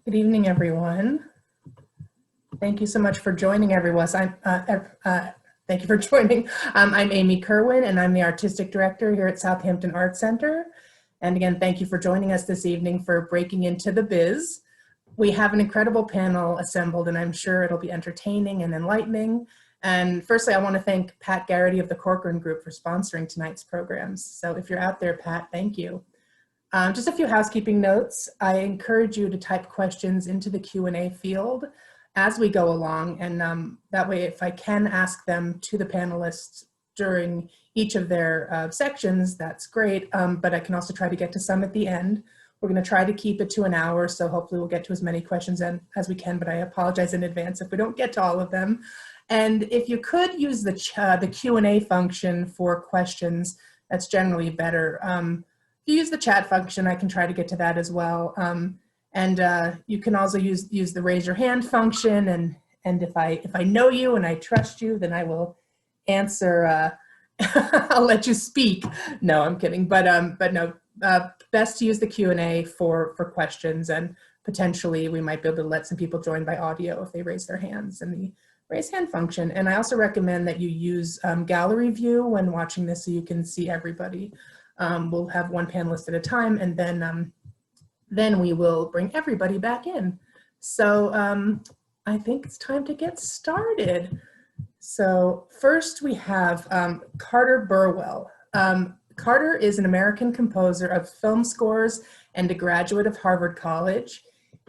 Good evening, everyone. Thank you so much for joining, everyone. Thank you for joining. I'm Amy Kirwin, and I'm the Artistic Director here at Southampton Arts Center. And again, thank you for joining us this evening for Breaking Into the Biz. We have an incredible panel assembled, and I'm sure it'll be entertaining and enlightening. And firstly, I want to thank Pat Garrity of the Corcoran Group for sponsoring tonight's programs. So if you're out there, Pat, thank you. Just a few housekeeping notes. I encourage you to type questions into the Q&A field as we go along, and that way if I can ask them to the panelists during each of their sections, that's great, but I can also try to get to some at the end. We're going to try to keep it to an hour, so hopefully we'll get to as many questions as we can, but I apologize in advance if we don't get to all of them. And if you could use the Q&A function for questions, that's generally better. If you use the chat function, I can try to get to that as well. And you can also use the raise your hand function. And if I know you and I trust you, then I will answer. I'll let you speak. No, I'm kidding. But no, best to use the Q&A for questions, and potentially we might be able to let some people join by audio if they raise their hands in the raise hand function. And I also recommend that you use gallery view when watching this so you can see everybody. We'll have one panelist at a time, and then we will bring everybody back in. So I think it's time to get started. So first we have Carter Burwell. Carter is an American composer of film scores and a graduate of Harvard College.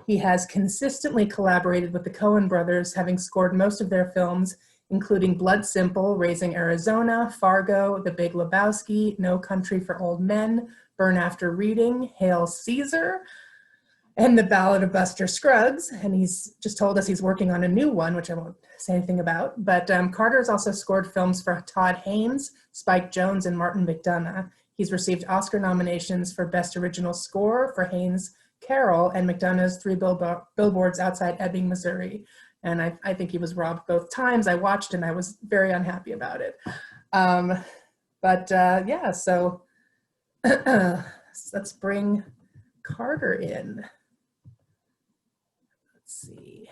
He has consistently collaborated with the Coen brothers, having scored most of their films, including Blood Simple, Raising Arizona, Fargo, The Big Lebowski, No Country for Old Men, Burn After Reading, Hail Caesar, and The Ballad of Buster Scruggs. And he's just told us he's working on a new one, which I won't say anything about. But Carter has also scored films for Todd Haynes, Spike Jonze, and Martin McDonagh. He's received Oscar nominations for Best Original Score for Haynes' Carol and McDonagh's Three Billboards Outside Ebbing, Missouri. And I think he was robbed both times. I watched and I was very unhappy about it. Yeah, so let's bring Carter in. Let's see.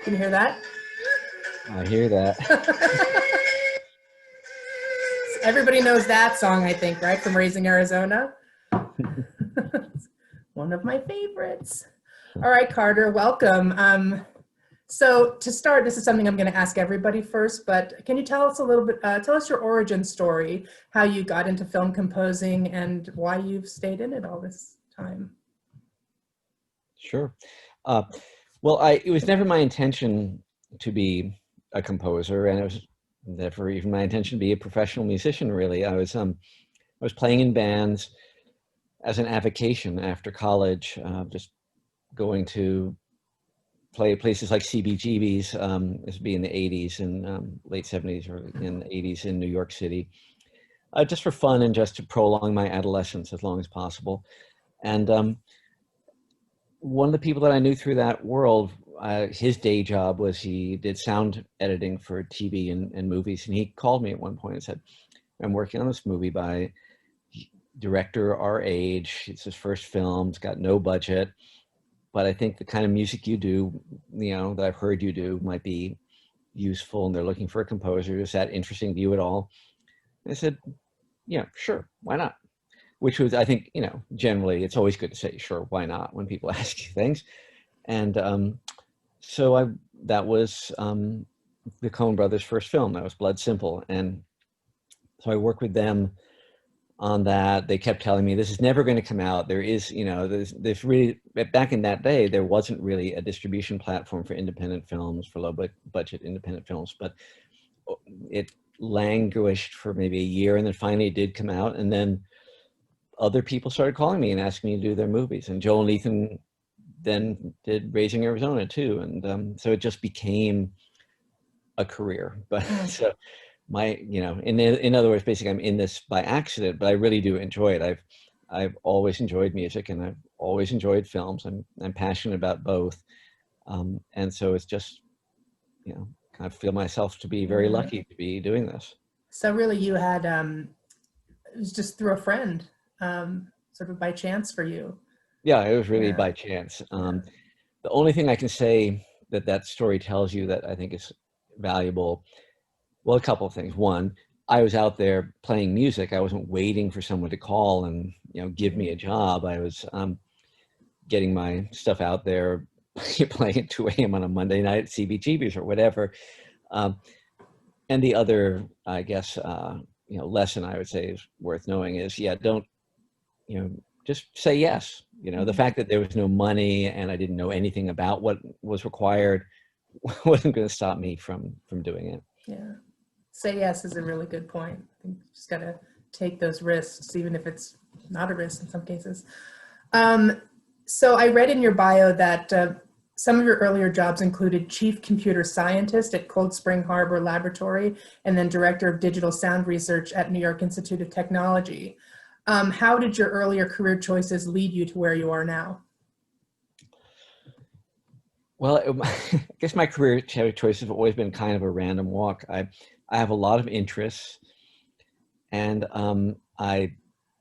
Can you hear that? I hear that. Everybody knows that song, I think, right? From Raising Arizona. One of my favorites. All right, Carter, welcome. So to start, this is something I'm going to ask everybody first, but can you tell us a little bit, tell us your origin story, how you got into film composing and why you've stayed in it all this time? Sure. Well, it was never my intention to be a composer, and it was never even my intention to be a professional musician, really. I was playing in bands as an avocation after college, just going to play places like CBGB's, this would be in the 80s and late 70s or in the 80s in New York City, just for fun and just to prolong my adolescence as long as possible. And one of the people that I knew through that world, his day job was he did sound editing for TV and movies. And he called me at one point and said, I'm working on this movie by director our age. It's his first film. It's got no budget. But I think the kind of music you do, that I've heard you do might be useful. And they're looking for a composer. Is that interesting to you at all? And I said, yeah, sure. Why not? Which was, I think, generally it's always good to say, sure, why not, when people ask you things. And so that was the Coen brothers' first film. That was Blood Simple. And so I worked with them on that. They kept telling me, this is never going to come out. There is, there's really, back in that day, there wasn't really a distribution platform for independent films, for low budget independent films, but it languished for maybe a year, and then finally it did come out. And then other people started calling me and asking me to do their movies. And Joel and Ethan then did Raising Arizona too. And so it just became a career. But so in other words, basically I'm in this by accident, but I really do enjoy it. I've always enjoyed music, and I've always enjoyed films. I'm passionate about both. And so it's just, kind of feel myself to be very lucky to be doing this. So really you had, it was just through a friend, sort of by chance for you. Yeah, it was really Yeah. by chance. The only thing I can say that that story tells you that I think is valuable, well, a couple of things. One, I was out there playing music. I wasn't waiting for someone to call and, you know, give me a job. I was getting my stuff out there, playing at 2 a.m. on a Monday night at CBGB's or whatever. Um, and the other, I guess, you know, lesson I would say is worth knowing is, yeah, don't, you know, just say yes. You know, the fact that there was no money and I didn't know anything about what was required wasn't going to stop me from doing it. Yeah. Say yes is a really good point. I think you just got to take those risks, even if it's not a risk in some cases. So I read in your bio that some of your earlier jobs included chief computer scientist at Cold Spring Harbor Laboratory and then director of digital sound research at New York Institute of Technology. How did your earlier career choices lead you to where you are now? Well, I guess my career choices have always been kind of a random walk. I have a lot of interests, and I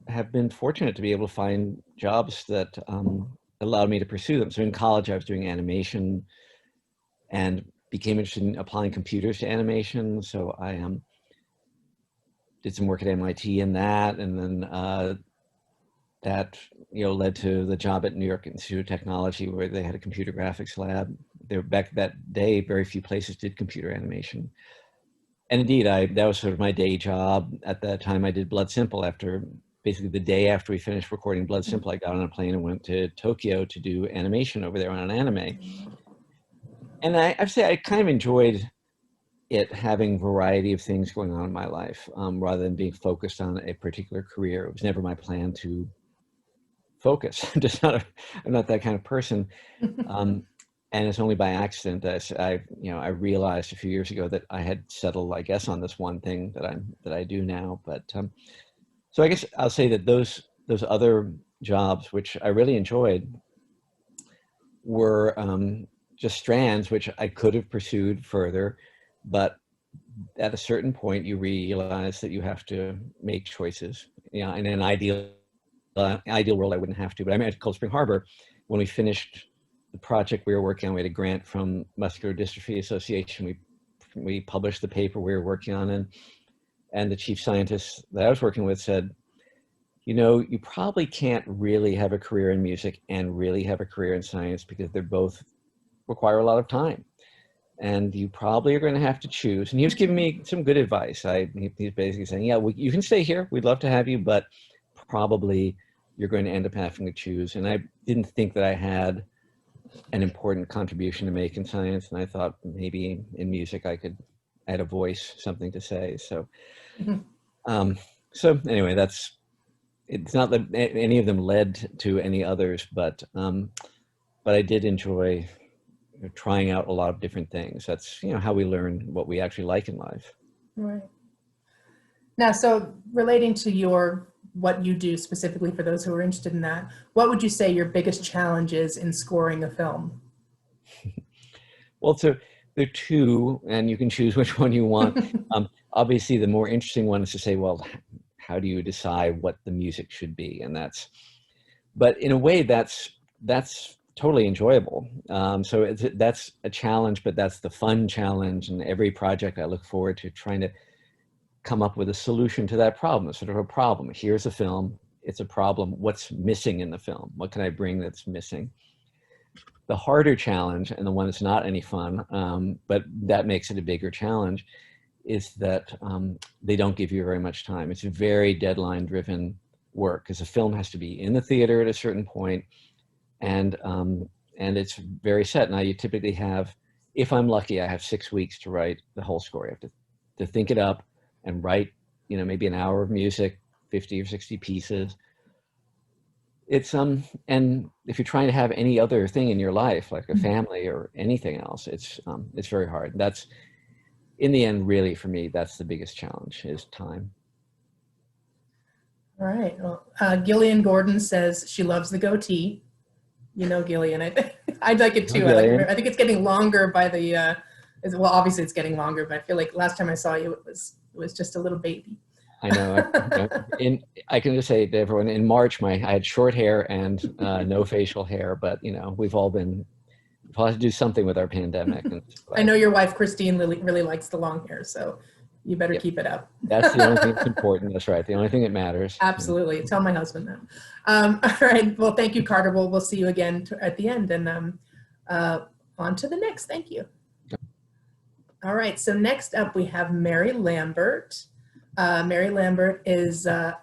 have been fortunate to be able to find jobs that allowed me to pursue them. So in college, I was doing animation and became interested in applying computers to animation. So I did some work at MIT in that, and then that, you know, led to the job at New York Institute of Technology, where they had a computer graphics lab. There, back that day, very few places did computer animation. And indeed, that was sort of my day job. At that time, I did Blood Simple. After basically the day after we finished recording Blood Simple, I got on a plane and went to Tokyo to do animation over there on an anime. And I'd say I kind of enjoyed it having variety of things going on in my life, rather than being focused on a particular career. It was never my plan to focus. I'm not that kind of person. And it's only by accident that I realized a few years ago that I had settled, I guess, on this one thing that I do now. But so I guess I'll say that those other jobs, which I really enjoyed, were just strands which I could have pursued further, but at a certain point you realize that you have to make choices. You know, in an ideal world, I wouldn't have to. But I mean, at Cold Spring Harbor, when we finished the project we were working on, we had a grant from Muscular Dystrophy Association. We published the paper we were working on, and the chief scientist that I was working with said, you know, you probably can't really have a career in music and really have a career in science, because they're both require a lot of time. And you probably are going to have to choose. And he was giving me some good advice. He's basically saying, yeah, you can stay here. We'd love to have you, but probably you're going to end up having to choose. And I didn't think that I had an important contribution to make in science. And I thought maybe in music I had a voice, something to say. So, so anyway, it's not that any of them led to any others, but I did enjoy trying out a lot of different things. That's, you know, how we learn what we actually like in life. Right. Now, so relating to what you do specifically for those who are interested in that, what would you say your biggest challenge is in scoring a film? Well, so there are two, and you can choose which one you want. Obviously, the more interesting one is to say, well, how do you decide what the music should be? But in a way, that's totally enjoyable. So that's a challenge, but that's the fun challenge. And every project I look forward to trying to come up with a solution to that problem, sort of a problem. Here's a film, it's a problem. What's missing in the film? What can I bring that's missing? The harder challenge, and the one that's not any fun, but that makes it a bigger challenge, is that they don't give you very much time. It's a very deadline-driven work, because the film has to be in the theater at a certain point, and it's very set. Now, you typically have, if I'm lucky, I have 6 weeks to write the whole score. I have to think it up and write, you know, maybe an hour of music, 50 or 60 pieces. It's and if you're trying to have any other thing in your life, like a family or anything else, it's very hard. That's, in the end, really, for me, that's the biggest challenge, is time. All right. Well, Gillian Gordon says she loves the goatee. You know, Gillian, I'd like it too. I think it's getting longer by the, well, obviously it's getting longer, but I feel like last time I saw you, it was It was just a little baby. I know. I can just say to everyone, in March, I had short hair and no facial hair, but we've all had to do something with our pandemic. And I know your wife, Christine, really likes the long hair, so you better keep it up. That's the only thing that's important. That's right. The only thing that matters. Absolutely. Tell my husband that. All right. Well, thank you, Carter. We'll see you again at the end, and on to the next. Thank you. All right. So next up, we have Mary Lambert. Mary Lambert is a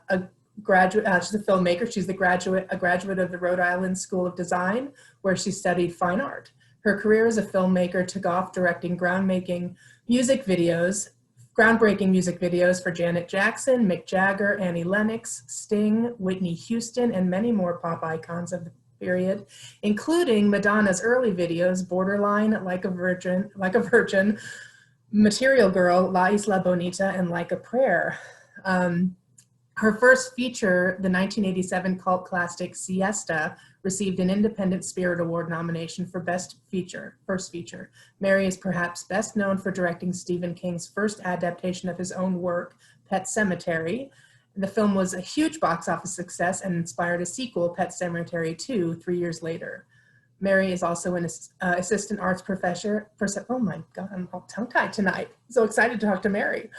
graduate. She's a filmmaker. She's a graduate of the Rhode Island School of Design, where she studied fine art. Her career as a filmmaker took off directing groundbreaking music videos for Janet Jackson, Mick Jagger, Annie Lennox, Sting, Whitney Houston, and many more pop icons of the period, including Madonna's early videos, Borderline, Like a Virgin, Material Girl, La Isla Bonita, and Like a Prayer. Her first feature, the 1987 cult classic Siesta, received an Independent Spirit Award nomination for First Feature. Mary is perhaps best known for directing Stephen King's first adaptation of his own work, Pet Sematary. The film was a huge box office success and inspired a sequel, Pet Sematary 2, 3 years later. Mary is also an assistant arts professor. Oh my God, I'm all tongue-tied tonight. So excited to talk to Mary.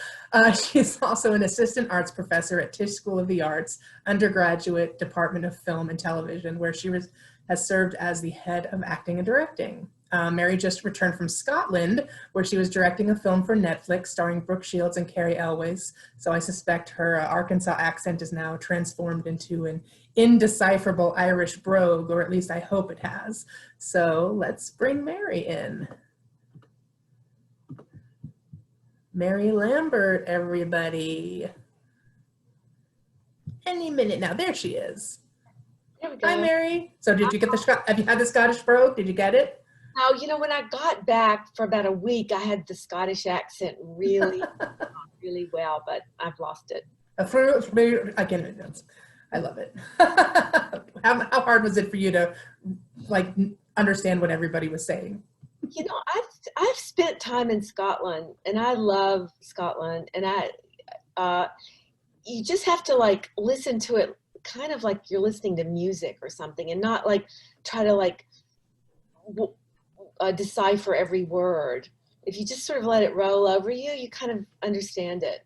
She's also an assistant arts professor at Tisch School of the Arts, undergraduate Department of Film and Television, where she has served as the head of acting and directing. Mary just returned from Scotland, where she was directing a film for Netflix starring Brooke Shields and Carrie Elwes. So I suspect her Arkansas accent is now transformed into an indecipherable Irish brogue, or at least I hope it has. So let's bring Mary in. Mary Lambert, everybody. Any minute now. There she is. There we go. Hi, Mary. So did you get have you had the Scottish brogue? Did you get it? Now, when I got back for about a week, I had the Scottish accent really, really well, but I've lost it. I love it. How hard was it for you to understand what everybody was saying? I've spent time in Scotland, and I love Scotland, and you just have to listen to it kind of like you're listening to music or something, and not try to decipher every word. If you just sort of let it roll over you, you kind of understand it.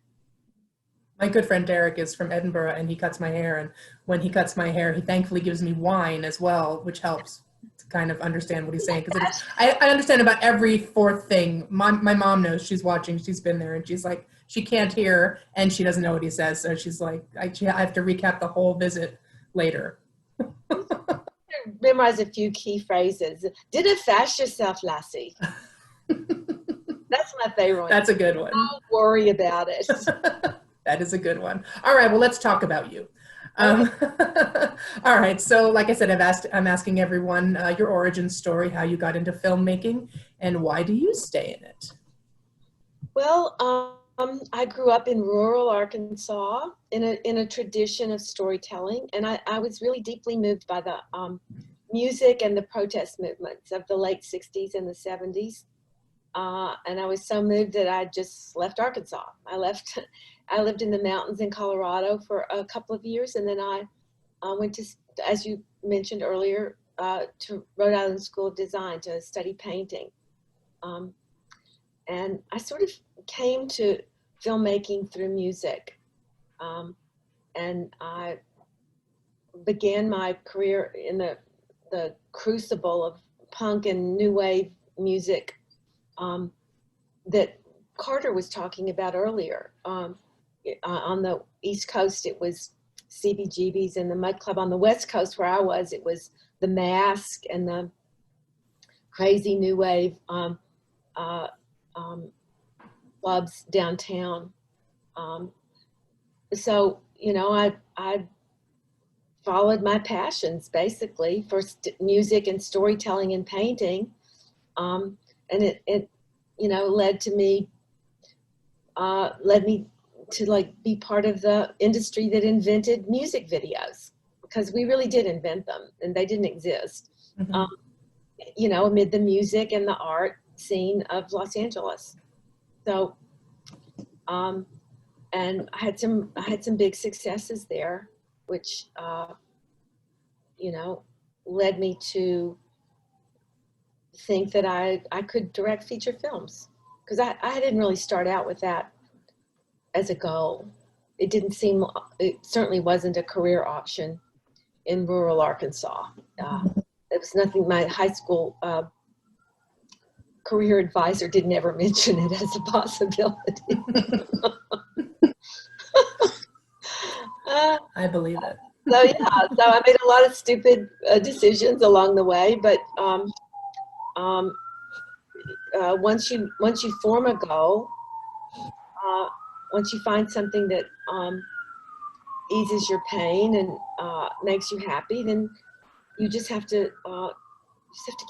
My good friend Derek is from Edinburgh, and he cuts my hair, and when he cuts my hair, he thankfully gives me wine as well, which helps to kind of understand what he's saying, because I understand about every fourth thing. My mom knows. She's watching. She's been there, and she's like, she can't hear, and she doesn't know what he says, so she's like, I have to recap the whole visit later. Memorize a few key phrases. Dinna fash yourself, lassie. That's my favorite one. That's a good one. Don't worry about it. That is a good one. All right, well, let's talk about you. All right, so like I said, I'm asking everyone your origin story, how you got into filmmaking, and why do you stay in it? Well, I grew up in rural Arkansas in a tradition of storytelling, and I was really deeply moved by the music and the protest movements of the late 60s and the 70s. And I was so moved that I just left Arkansas. I lived in the mountains in Colorado for a couple of years, and then I went to, as you mentioned earlier, to Rhode Island School of Design to study painting. And I sort of came to filmmaking through music. And I began my career in the crucible of punk and new wave music that Carter was talking about earlier. On the East Coast, it was CBGB's and the Mud Club. On the West Coast, where I was, it was the Mask and the crazy new wave clubs downtown. So, I followed my passions basically for music and storytelling and painting. And it led me to be part of the industry that invented music videos, because we really did invent them and they didn't exist, amid the music and the art scene of Los Angeles. So And I had some big successes there, which, you know, led me to think that I could direct feature films, because I didn't really start out with that as a goal. It didn't seem, it certainly wasn't a career option in rural Arkansas. It was nothing, my high school career advisor didn't ever mention it as a possibility. I believe it. So yeah, so I made a lot of stupid decisions along the way, but once you form a goal, once you find something that eases your pain and makes you happy, then you just have to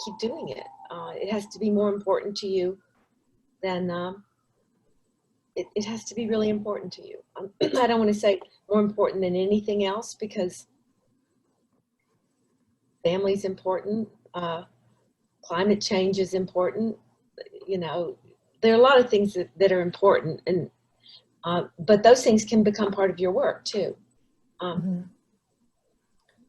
keep doing it. It has to be more important to you than it has to be really important to you. I don't want to say more important than anything else, because family's important, climate change is important. You know, there are a lot of things that are important, and but those things can become part of your work too. Well,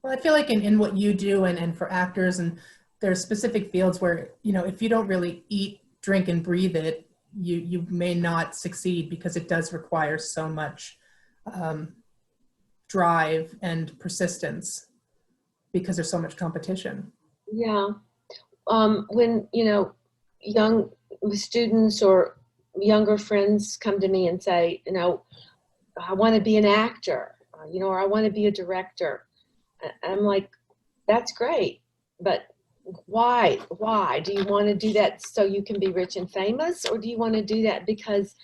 I feel like in what you do and for actors, and there's specific fields where, you know, if you don't really eat, drink, and breathe it, you may not succeed, because it does require so much drive and persistence, because there's so much competition. Yeah. When, you know, young students or younger friends come to me and say, you know, I want to be an actor, you know, or I want to be a director. And I'm like, that's great, but why? Do you want to do that so you can be rich and famous, or do you want to do that because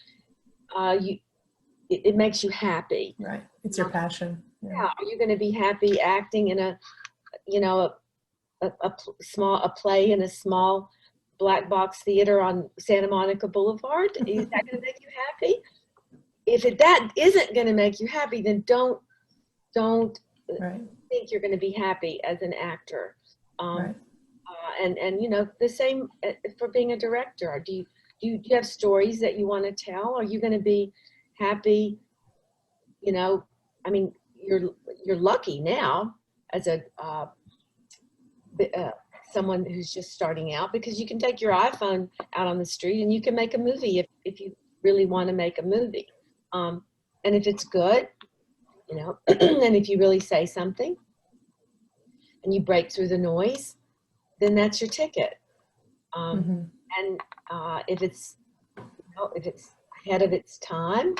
it makes you happy? Right. It's your passion. Yeah. Are you going to be happy acting in a, you know, a play in a small black box theater on Santa Monica Boulevard? Is that going to make you happy? If that isn't going to make you happy, then don't Right. think you're going to be happy as an actor. Right. And you know, the same for being a director. Do you have stories that you want to tell? Are you going to be happy? You know, I mean, you're lucky now as a someone who's just starting out, because you can take your iPhone out on the street and you can make a movie if you really want to make a movie. And if it's good, you know, and if you really say something and you break through the noise, then that's your ticket. And if it's, you know, if it's ahead of its time,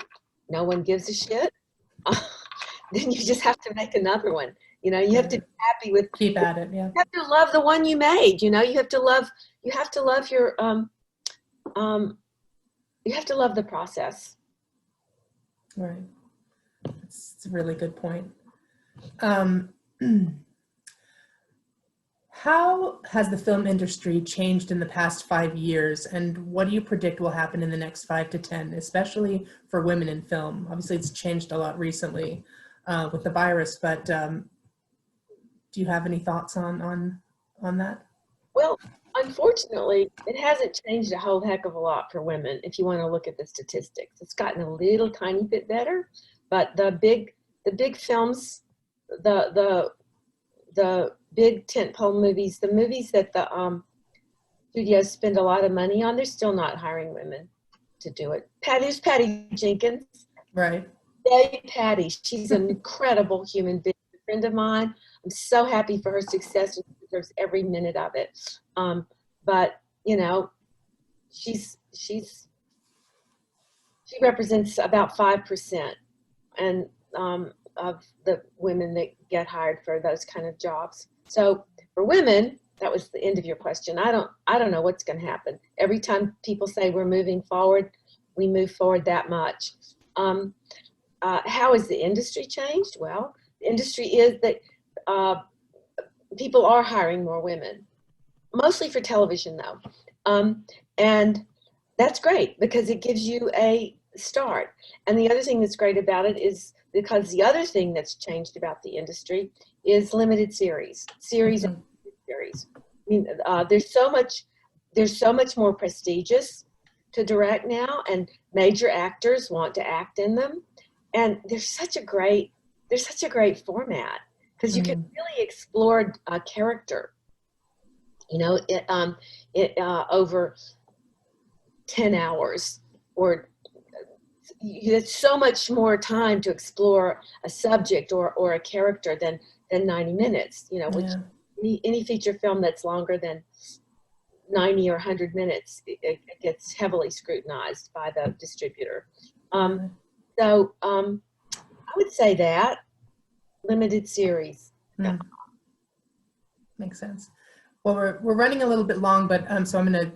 no one gives a shit, then you just have to make another one. You know, you have to be happy with, keep at it. Yeah. you have to love the one you made. You know, you have to love your you have to love the process. Right. It's a really good point. How has the film industry changed in the past 5 years, and what do you predict will happen in the next 5 to 10, especially for women in film? Obviously, it's changed a lot recently with the virus, but do you have any thoughts on that? Well, unfortunately, it hasn't changed a whole heck of a lot for women. If you want to look at the statistics, it's gotten a little tiny bit better, but the big films, the big tentpole movies, the movies that the studios spend a lot of money on, they're still not hiring women to do it. There's Patty Jenkins. Right. Yay, Patty. She's an incredible human being, a friend of mine. I'm so happy for her success, and she deserves every minute of it. But you know, she represents about 5%, and of the women that get hired for those kind of jobs. So for women, that was the end of your question. I don't know what's going to happen. Every time people say we're moving forward, we move forward that much. How has the industry changed? Well, the industry is that people are hiring more women, mostly for television though. And that's great, because it gives you a start. And the other thing that's great about it is, because the other thing that's changed about the industry is limited series. And series. I mean, there's so much more prestigious to direct now, and major actors want to act in them. and there's such a great format because you can really explore a character, you know, over 10 hours, or it's so much more time to explore a subject or a character than 90 minutes, you know, which any feature film that's longer than 90 or 100 minutes, it gets heavily scrutinized by the distributor. So I would say that limited series. Makes sense. Well, we're running a little bit long, but so I'm going to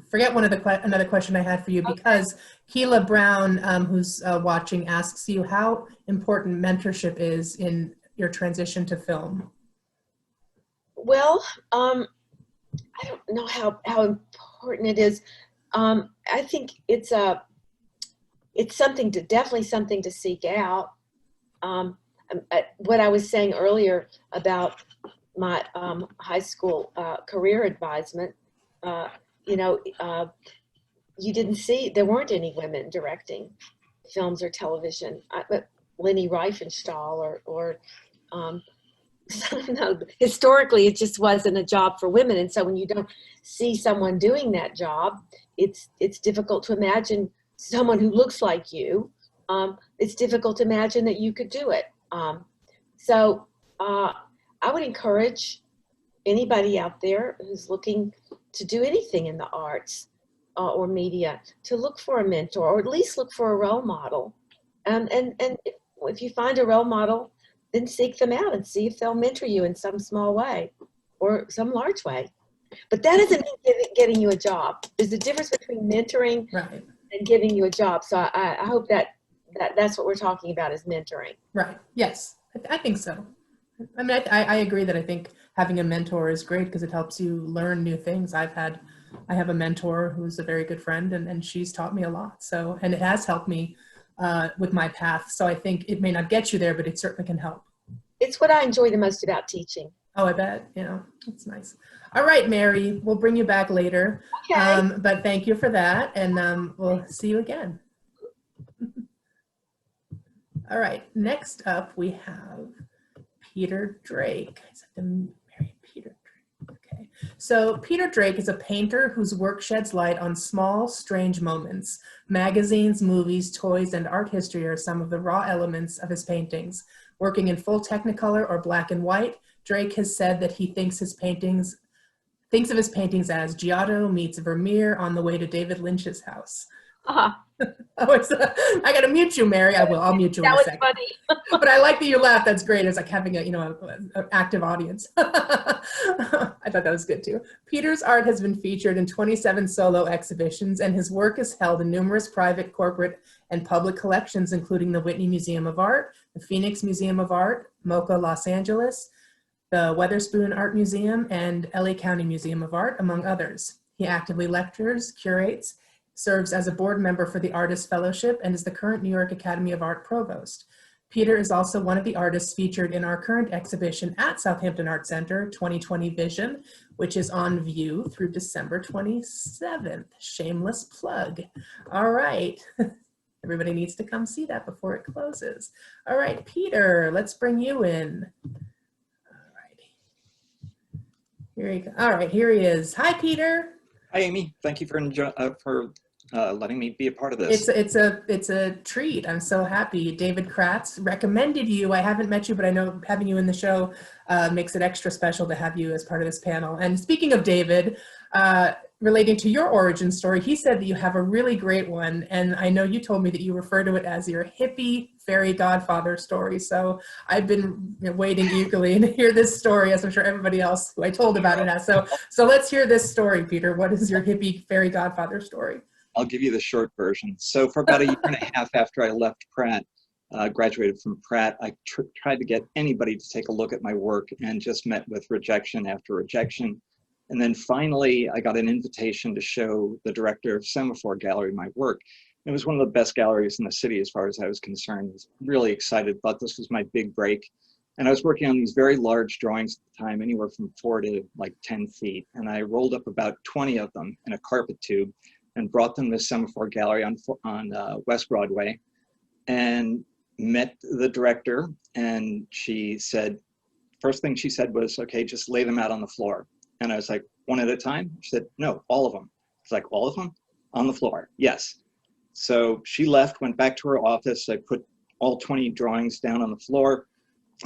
forget another question I had for you, because Keela Brown, who's watching, asks you how important mentorship is in your transition to film. Well, I don't know how important it is. I think it's definitely something to seek out. What I was saying earlier about my high school career advisement, you know, there weren't any women directing films or television. Leni Riefenstahl or no, historically it just wasn't a job for women, and so when you don't see someone doing that job, it's difficult to imagine someone who looks like you. It's difficult to imagine that you could do it. So I would encourage anybody out there who's looking to do anything in the arts or media to look for a mentor, or at least look for a role model. And if you find a role model, then seek them out and see if they'll mentor you in some small way or some large way. But that doesn't mean getting you a job. There's a difference between mentoring and giving you a job. So I hope that's what we're talking about, is mentoring. Right. Yes, I think so. I mean, I agree that I think having a mentor is great because it helps you learn new things. I have a mentor who's a very good friend, and she's taught me a lot. So, and it has helped me with my path. So I think it may not get you there, but it certainly can help. It's what I enjoy the most about teaching. Oh, I bet. You know, it's nice. All right, Mary, we'll bring you back later. Okay. But thank you for that. And we'll see you again. All right. Next up, we have Peter Drake. Peter Drake. Okay. So Peter Drake is a painter whose work sheds light on small, strange moments. Magazines, movies, toys, and art history are some of the raw elements of his paintings. Working in full Technicolor or black and white, Drake has said that he thinks of his paintings as Giotto meets Vermeer on the way to David Lynch's house. I gotta mute you, Mary. I'll mute you in a second. That was funny. But I like that you laughed. That's great. It's like having an active audience. I thought that was good too. Peter's art has been featured in 27 solo exhibitions, and his work is held in numerous private, corporate, and public collections, including the Whitney Museum of Art, the Phoenix Museum of Art, MoCA Los Angeles, the Weatherspoon Art Museum, and LA County Museum of Art, among others. He actively lectures, curates, serves as a board member for the Artist Fellowship, and is the current New York Academy of Art Provost. Peter is also one of the artists featured in our current exhibition at Southampton Art Center, 2020 Vision, which is on view through December 27th. Shameless plug. All right. Everybody needs to come see that before it closes. All right, Peter, let's bring you in. All right. Here you go. All right, here he is. Hi, Peter. Hi, Amy. Thank you for letting me be a part of this. It's a treat. I'm so happy. David Kratz recommended you. I haven't met you, but I know having you in the show makes it extra special to have you as part of this panel. And speaking of David, relating to your origin story, he said that you have a really great one. And I know you told me that you refer to it as your hippie fairy godfather story. So I've been waiting eagerly to hear this story, as I'm sure everybody else who I told about it has. So let's hear this story, Peter. What is your hippie fairy godfather story? I'll give you the short version. So for about a year and a half after I left Pratt, graduated from Pratt, I tried to get anybody to take a look at my work, and just met with rejection after rejection. And then finally, I got an invitation to show the director of Semaphore Gallery my work. It was one of the best galleries in the city as far as I was concerned. I was really excited, thought this was my big break. And I was working on these very large drawings at the time, anywhere from 4 to like 10 feet. And I rolled up about 20 of them in a carpet tube and brought them to Semaphore Gallery on West Broadway. and met the director, and she said, first thing she said was, okay, just lay them out on the floor. And I was like, one at a time? She said, no, all of them. It's like, all of them? On the floor, yes. So she left, went back to her office. I put all 20 drawings down on the floor.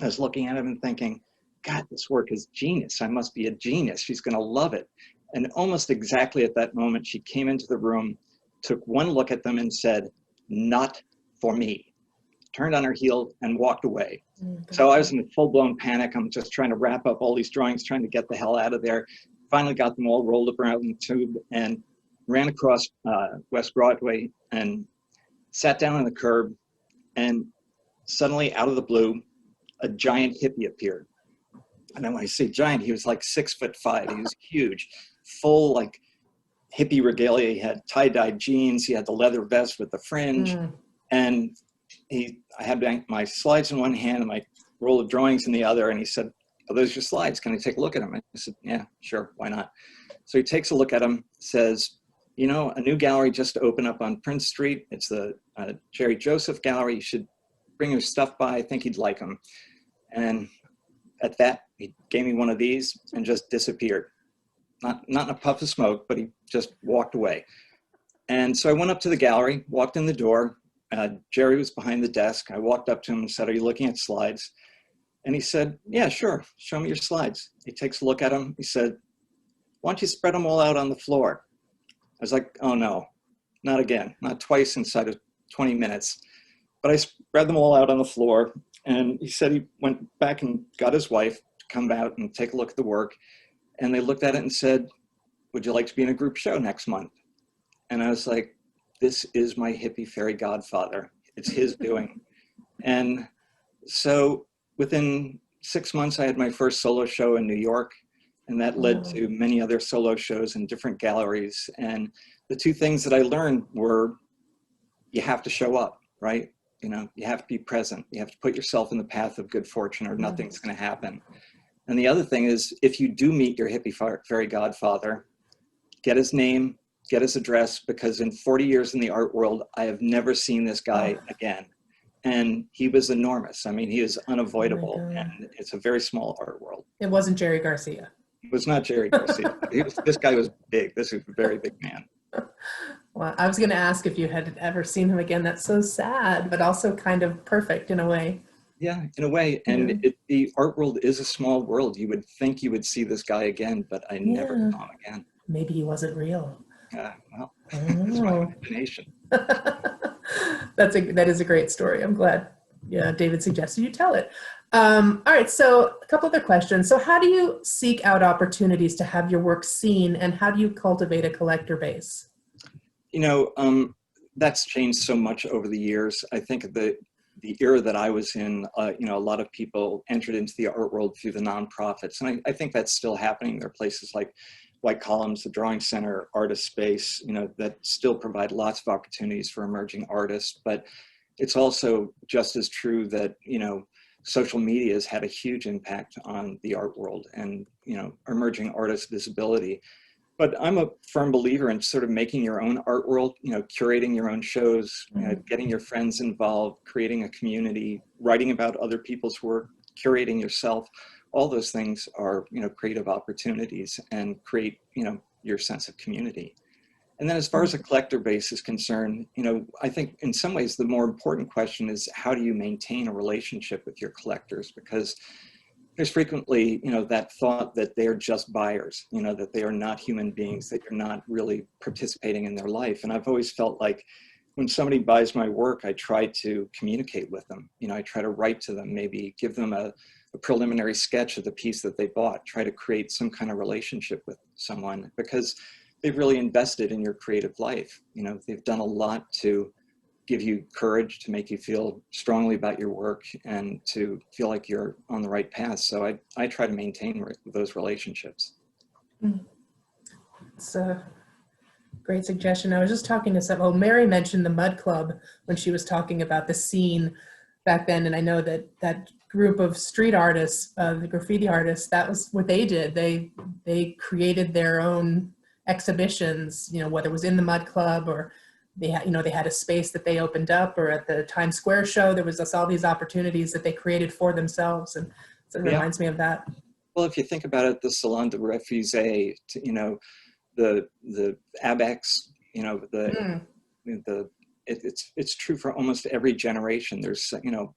I was looking at them and thinking, God, this work is genius. I must be a genius. She's gonna love it. And almost exactly at that moment, she came into the room, took one look at them and said, not for me. Turned on her heel and walked away. So I was in full-blown panic. I'm just trying to wrap up all these drawings, trying to get the hell out of there. Finally got them all rolled up around the tube and ran across West Broadway and sat down on the curb, and suddenly out of the blue, a giant hippie appeared. And then when I say giant, he was like 6'5". He was huge, full like hippie regalia. He had tie-dyed jeans. He had the leather vest with the fringe. And I had my slides in one hand and my roll of drawings in the other. And he said, "Are those your slides? Can I take a look at them?" I said, "Yeah, sure. Why not?" So he takes a look at them, says, "You know, a new gallery just opened up on Prince Street. It's the Jerry Joseph Gallery. You should bring your stuff by. I think you'd like them." And at that, he gave me one of these and just disappeared. Not in a puff of smoke, but he just walked away. And so I went up to the gallery, walked in the door. Jerry was behind the desk. I walked up to him and said, "Are you looking at slides?" And he said, "Yeah, sure. Show me your slides." He takes a look at them. He said, "Why don't you spread them all out on the floor?" I was like, oh no, not again, not twice inside of 20 minutes. But I spread them all out on the floor. And he said he went back and got his wife to come out and take a look at the work. And they looked at it and said, "Would you like to be in a group show next month?" And I was like, this is my hippie fairy godfather. It's his doing. And so within 6 months, I had my first solo show in New York. And that led to many other solo shows in different galleries. And the two things that I learned were, you have to show up, right? You know, you have to be present. You have to put yourself in the path of good fortune or nothing's going to happen. And the other thing is, if you do meet your hippie fairy godfather, get his name, get his address, because in 40 years in the art world, I have never seen this guy again. And he was enormous. I mean, he is unavoidable, and it's a very small art world. It wasn't Jerry Garcia. It was not Jerry Garcia. This guy was big. This is a very big man. Well, I was going to ask if you had ever seen him again. That's so sad, but also kind of perfect in a way. Yeah, in a way. And the art world is a small world. You would think you would see this guy again, but I never saw him again. Maybe he wasn't real. Well, that's my imagination. That is a great story. I'm glad David suggested you tell it. All right, so a couple other questions. So how do you seek out opportunities to have your work seen, and how do you cultivate a collector base? You know, that's changed so much over the years. I think the era that I was in, you know, a lot of people entered into the art world through the nonprofits. And I think that's still happening. There are places like White Columns, the Drawing Center, Artist Space, you know, that still provide lots of opportunities for emerging artists. But it's also just as true that, you know, social media has had a huge impact on the art world and, you know, emerging artist visibility. But I'm a firm believer in sort of making your own art world, you know, curating your own shows, you know, getting your friends involved, creating a community, writing about other people's work, curating yourself. All those things are, you know, creative opportunities and create, you know, your sense of community. And then as far as a collector base is concerned, you know, I think in some ways the more important question is, how do you maintain a relationship with your collectors? Because there's frequently, you know, that thought that they're just buyers, you know, that they are not human beings, that you're not really participating in their life. And I've always felt like when somebody buys my work, I try to communicate with them. You know, I try to write to them, maybe give them a preliminary sketch of the piece that they bought, try to create some kind of relationship with someone, because they've really invested in your creative life. You know, they've done a lot to give you courage, to make you feel strongly about your work and to feel like you're on the right path. So I try to maintain those relationships. It's a great suggestion. I was just talking to someone, Mary mentioned the Mud Club when she was talking about the scene back then. And I know that that group of street artists, the graffiti artists, that was what they did. They created their own exhibitions, you know, whether it was in the Mud Club or they had, they had a space that they opened up, or at the Times Square show, there was just all these opportunities that they created for themselves. And so it reminds me of that. Well, if you think about it, the Salon de Refusé, the ABEX, it's true for almost every generation. There's,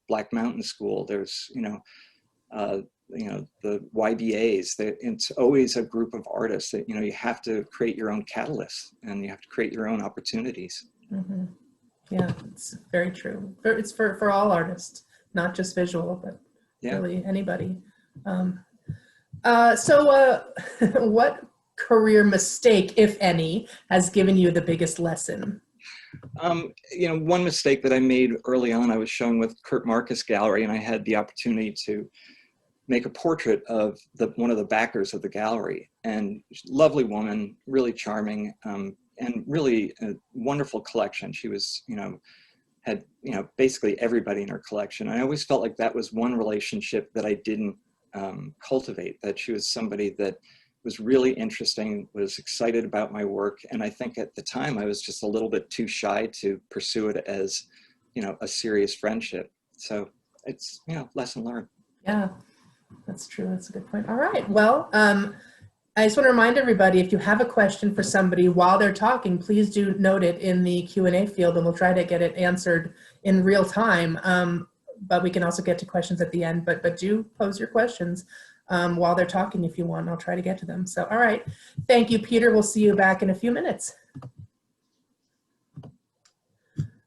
Black Mountain School, there's, the YBAs, it's always a group of artists that, you have to create your own catalyst and you have to create your own opportunities. Mm-hmm. Yeah, it's very true. It's for all artists, not just visual, but really anybody. What career mistake, if any, has given you the biggest lesson? One mistake that I made early on, I was showing with Kurt Marcus Gallery, and I had the opportunity to make a portrait of one of the backers of the gallery, and lovely woman, really charming, and really a wonderful collection. She was, had, basically everybody in her collection. I always felt like that was one relationship that I didn't cultivate, that she was somebody that was really interesting, was excited about my work. And I think at the time I was just a little bit too shy to pursue it as, a serious friendship. So it's, lesson learned. Yeah, that's true. That's a good point. All right. Well, I just want to remind everybody, if you have a question for somebody while they're talking, please do note it in the Q&A field, and we'll try to get it answered in real time. But we can also get to questions at the end, but do pose your questions while they're talking if you want. I'll try to get to them. So, all right. Thank you, Peter. We'll see you back in a few minutes.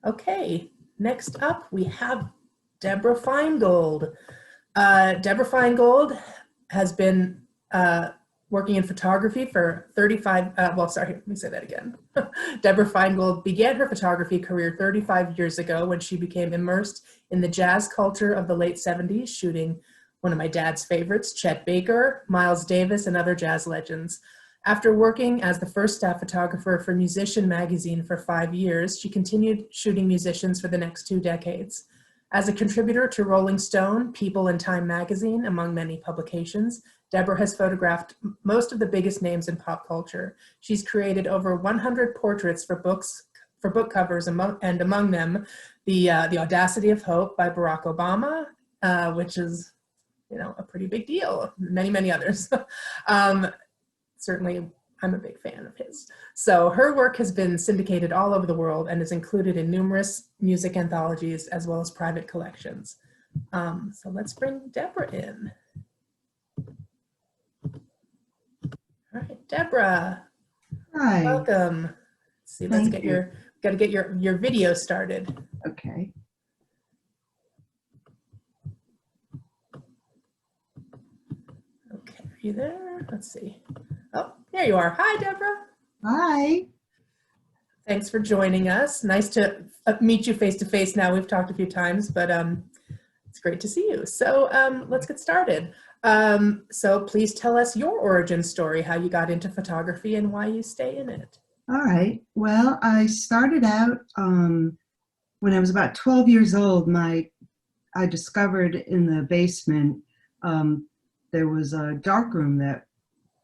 Okay. Next up, we have Deborah Feingold. Deborah Feingold has been working in photography for 35, let me say that again. Deborah Feingold began her photography career 35 years ago when she became immersed in the jazz culture of the late 70s, shooting one of my dad's favorites, Chet Baker, Miles Davis, and other jazz legends. After working as the first staff photographer for Musician magazine for 5 years, she continued shooting musicians for the next 2 decades. As a contributor to Rolling Stone, People, and Time magazine, among many publications, Deborah has photographed most of the biggest names in pop culture. She's created over 100 portraits for book covers, and among them, The Audacity of Hope by Barack Obama, which is, a pretty big deal. Many, many others. Certainly, I'm a big fan of his. So her work has been syndicated all over the world and is included in numerous music anthologies as well as private collections. So let's bring Deborah in. All right, Deborah. Hi. Welcome. Let's see, let's get got to get your video started. Okay. Okay, are you there? Let's see. Oh, there you are. Hi, Deborah. Hi. Thanks for joining us. Nice to meet you face to face now. We've talked a few times, but it's great to see you. So let's get started. So please tell us your origin story, how you got into photography and why you stay in it. All right. Well, I started out when I was about 12 years old. I discovered in the basement there was a dark room that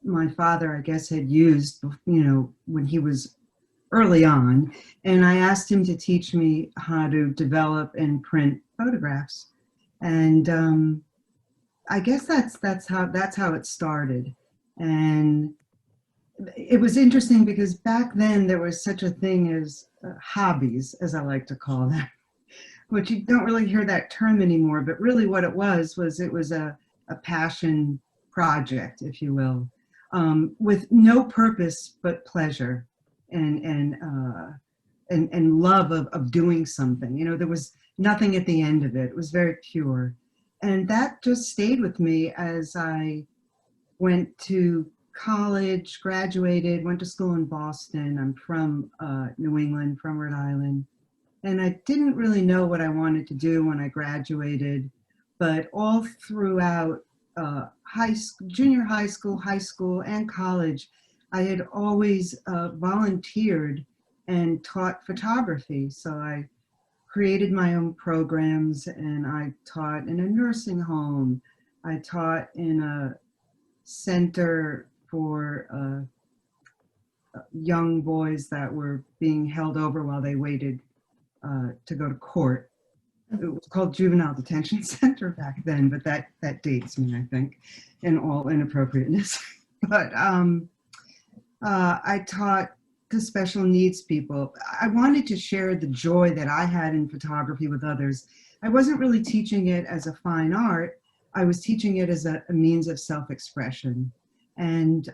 my father, I guess, had used, when he was early on. And I asked him to teach me how to develop and print photographs. And I guess that's how it started. And it was interesting because back then there was such a thing as hobbies, as I like to call them, which you don't really hear that term anymore. But really what it was a passion project, if you will. With no purpose but pleasure and love of doing something. There was nothing at the end of it. It was very pure. And that just stayed with me as I went to college, graduated, went to school in Boston. I'm from New England, from Rhode Island. And I didn't really know what I wanted to do when I graduated, but all throughout junior high school, and college, I had always volunteered and taught photography. So I created my own programs, and I taught in a nursing home. I taught in a center for young boys that were being held over while they waited to go to court. It was called Juvenile Detention Center back then, but that dates me, I think, in all inappropriateness. But I taught to special needs people. I wanted to share the joy that I had in photography with others. I wasn't really teaching it as a fine art. I was teaching it as a means of self-expression. And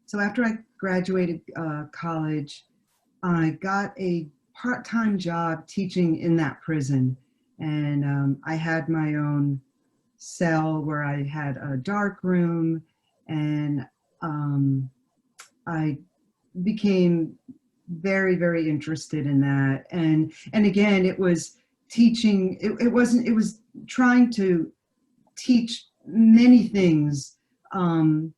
so after I graduated college, I got a part-time job teaching in that prison. And I had my own cell where I had a dark room, and I became very, very interested in that. And again, it was teaching, it was trying to teach many things. And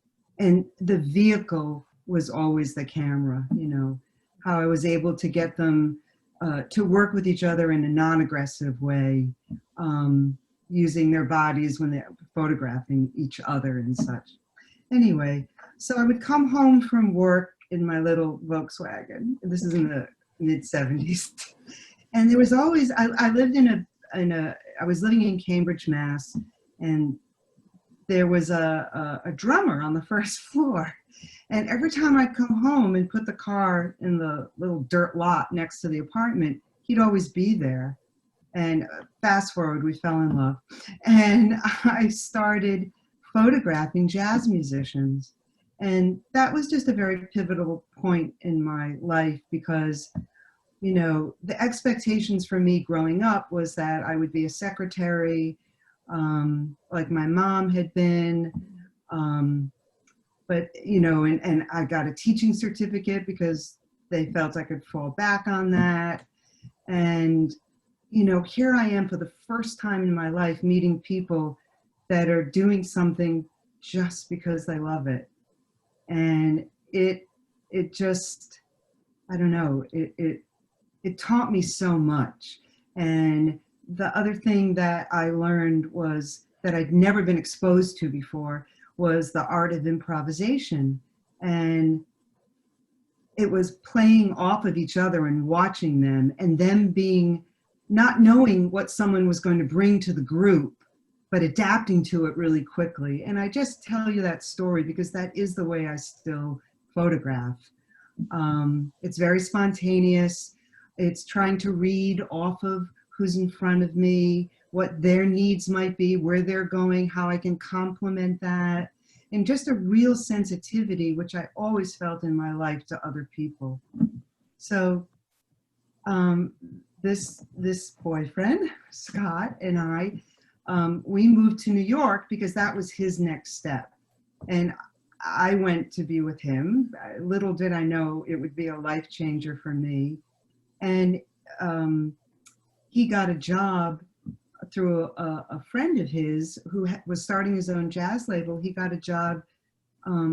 the vehicle was always the camera, you know, how I was able to get them to work with each other in a non-aggressive way, using their bodies when they're photographing each other and such. Anyway, so I would come home from work in my little Volkswagen. This is in the mid-70s. And there was always, I lived I was living in Cambridge, Mass, and there was a drummer on the first floor. And every time I'd come home and put the car in the little dirt lot next to the apartment, he'd always be there. And fast forward, we fell in love. And I started photographing jazz musicians. And that was just a very pivotal point in my life because, you know, the expectations for me growing up was that I would be a secretary, like my mom had been. But, you know, and I got a teaching certificate because they felt I could fall back on that. And, you know, here I am for the first time in my life meeting people that are doing something just because they love it. And it just, I don't know, it taught me so much. And the other thing that I learned was that I'd never been exposed to before was the art of improvisation. And it was playing off of each other and watching them, and them being, not knowing what someone was going to bring to the group, but adapting to it really quickly. And I just tell you that story because that is the way I still photograph. It's very spontaneous. It's trying to read off of who's in front of me, what their needs might be, where they're going, how I can complement that, and just a real sensitivity, which I always felt in my life to other people. So this boyfriend, Scott, and I, we moved to New York because that was his next step. And I went to be with him. Little did I know it would be a life changer for me. And he got a job through a friend of his who was starting his own jazz label. He got a job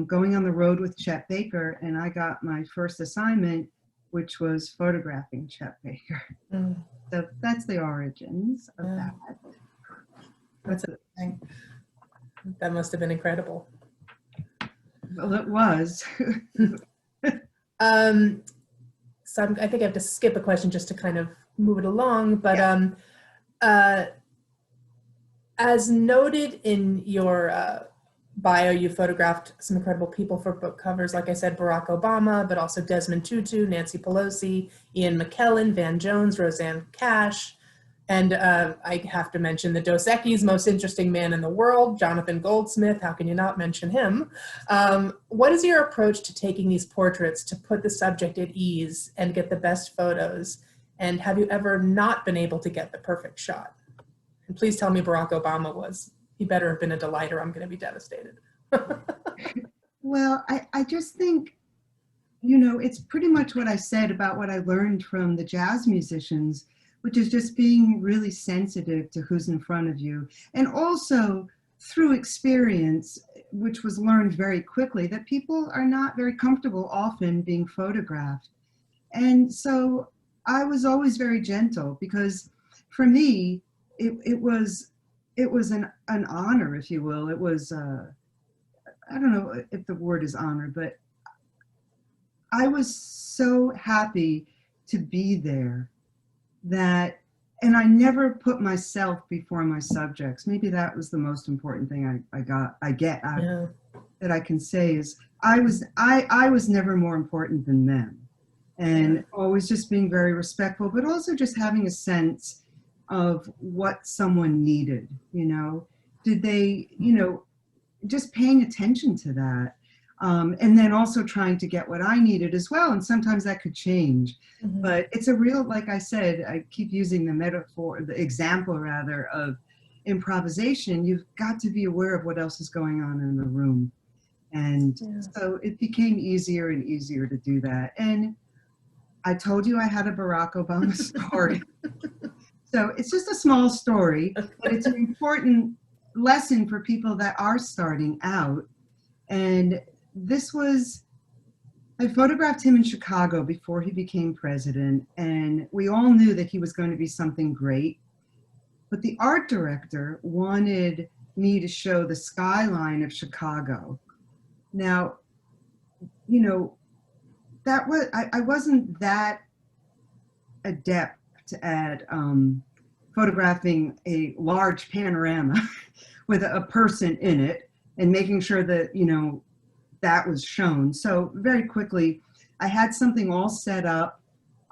going on the road with Chet Baker, and I got my first assignment, which was photographing Chet Baker. Mm. So that's the origins of that. That's amazing. That must have been incredible. Well, it was. So I think I have to skip a question just to kind of move it along, but yeah. As noted in your bio, you photographed some incredible people for book covers, like I said, Barack Obama, but also Desmond Tutu, Nancy Pelosi, Ian McKellen, Van Jones, Roseanne Cash, and I have to mention the Dos Equis' most interesting man in the world, Jonathan Goldsmith. How can you not mention him? What is your approach to taking these portraits to put the subject at ease and get the best photos? And have you ever not been able to get the perfect shot? And please tell me Barack Obama was. He better have been a delight or I'm going to be devastated. Well, I just think, you know, it's pretty much what I said about what I learned from the jazz musicians, which is just being really sensitive to who's in front of you. And also through experience, which was learned very quickly, that people are not very comfortable often being photographed. And so I was always very gentle because for me, it was an honor, if you will. It was, I don't know if the word is honor, but I was so happy to be there that, and I never put myself before my subjects. Maybe that was the most important thing I get out Yeah. that I can say is I was never more important than them, and always just being very respectful, but also just having a sense of what someone needed, you know, did they, you know, just paying attention to that. And then also trying to get what I needed as well. And sometimes that could change, but it's a real, like I said, I keep using the metaphor, the example rather, of improvisation. You've got to be aware of what else is going on in the room. And so it became easier and easier to do that. And I told you I had a Barack Obama story. So it's just a small story, but it's an important lesson for people that are starting out. And this was, I photographed him in Chicago before he became president, and we all knew that he was going to be something great. But the art director wanted me to show the skyline of Chicago. Now, you know, that was, I wasn't that adept at photographing a large panorama with a person in it and making sure that, you know, that was shown. So very quickly, I had something all set up